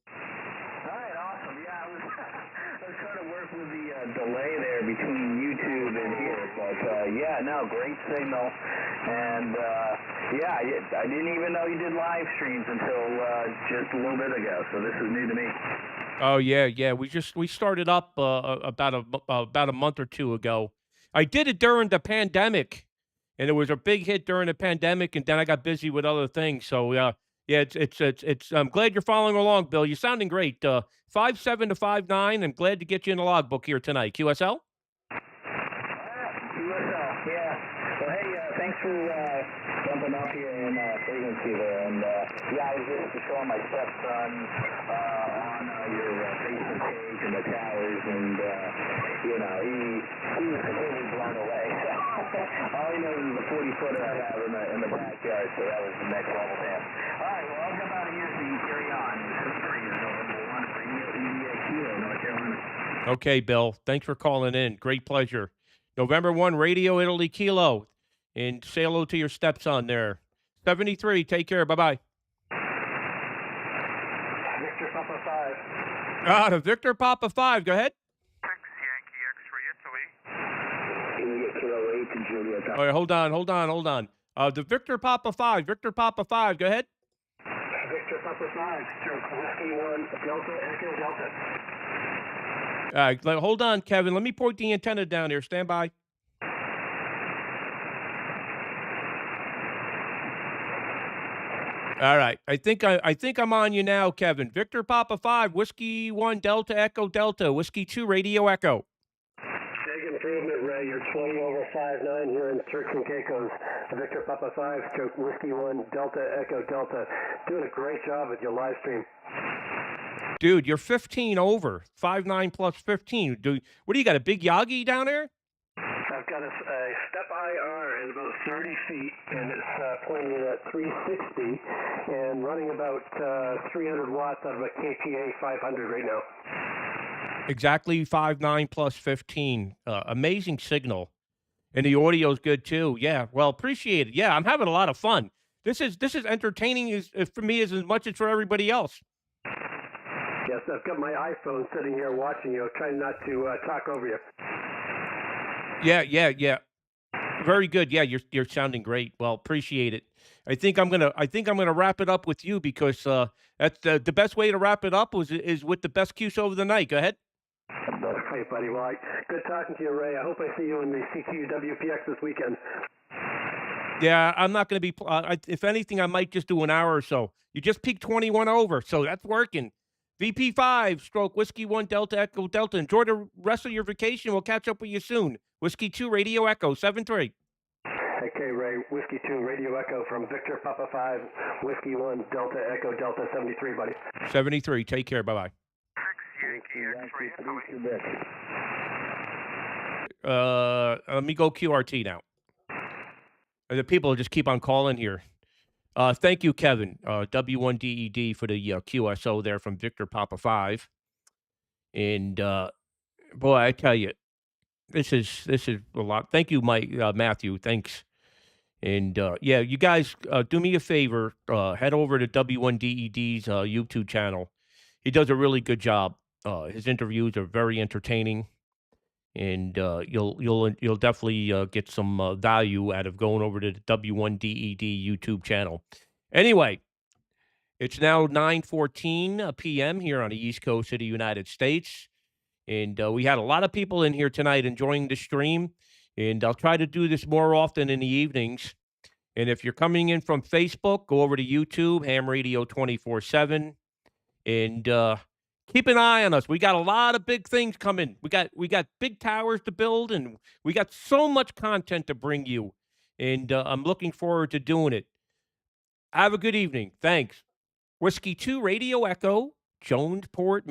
C: All right, awesome. Yeah, I was trying to work with the delay there between YouTube and here, but yeah, no, great signal. And yeah, I didn't even know you did live streams until just a little bit ago, so this is new to me.
A: Oh yeah. We started up about a month or two ago. I did it during the pandemic. And it was a big hit during the pandemic, and then I got busy with other things. So, yeah, it's. I'm glad you're following along, Bill. You're sounding great. 5'7" to 5'9". I'm glad to get you in the logbook here tonight. QSL?
C: QSL, yeah. Well, hey, thanks for jumping up here in frequency there. And yeah, I was just showing my stepson on your Facebook page and the towers, and you know, he was completely blown away. All he knows is the 40-footer I have in the backyard, so that was the next level to him. All right, well, I'll jump out of here so you carry on. North Carolina.
A: Okay, Bill. Thanks for calling in. Great pleasure. November 1, Radio Italy Kilo. And say hello to your stepson there. 73. Take care. Bye-bye.
C: Victor Papa 5.
A: The Victor Papa 5. Go ahead. All right, hold on. The Victor Papa 5. Victor Papa 5. Go ahead.
C: Victor Papa 5. Whiskey 1 Delta Echo Delta.
A: All right, hold on, Kevin. Let me point the antenna down here. Stand by. All right. I think I'm on you now, Kevin. Victor Papa 5, Whiskey 1 Delta Echo Delta, Whiskey 2 Radio Echo.
C: Big improvement, Ray. You're 20 over 5'9" here in Turks and Caicos. Victor Papa 5, stroke Whiskey 1 Delta Echo Delta. Doing a great job with your live stream.
A: Dude, you're 15 over. 5'9" plus 15. Dude, what do you got, a big Yagi down there?
C: I've got a step IR at about 30 feet, and it's pointing at 360 and running about 300 watts out of a KTA 500 right now.
A: Exactly 5'9" plus 15. Amazing signal. And the audio's good too. Yeah, well, appreciate it. Yeah, I'm having a lot of fun. This is entertaining for me as much as for everybody else.
C: Yes, I've got my iPhone sitting here watching you, trying not to talk over you.
A: Yeah. Very good. Yeah, you're sounding great. Well, appreciate it. I think I'm gonna wrap it up with you because that's the best way to wrap it up is with the best QSO of the night. Go ahead.
P: That's great, buddy. Well, good talking to you, Ray. I hope I see you in the CQ WPX this weekend.
A: Yeah, I'm not going to be. If anything, I might just do an hour or so. You just peaked 21 over, so that's working. VP5 stroke Whiskey 1 Delta Echo Delta. Enjoy the rest of your vacation. We'll catch up with you soon. Whiskey 2 Radio Echo 73.
P: Okay, Ray. Whiskey 2 Radio Echo from Victor Papa 5 Whiskey 1 Delta Echo Delta 73, buddy.
A: 73. Take care. Bye bye. Let me go QRT now. The people just keep on calling here. Thank you, Kevin. W1DED for the QSO there from Victor Papa 5. And boy, I tell you, this is a lot. Thank you, Mike, Matthew. Thanks. And yeah, you guys do me a favor. Head over to W1DED's YouTube channel. He does a really good job. His interviews are very entertaining. And you'll definitely get some value out of going over to the W1DED YouTube channel. Anyway, it's now 9:14 p.m. here on the East Coast of the United States, and we had a lot of people in here tonight enjoying the stream. And I'll try to do this more often in the evenings. And if you're coming in from Facebook, go over to YouTube, Ham Radio 24/7, and keep an eye on us. We got a lot of big things coming. We got big towers to build, and we got so much content to bring you. And I'm looking forward to doing it. Have a good evening. Thanks. Whiskey 2 Radio Echo, Jonesport.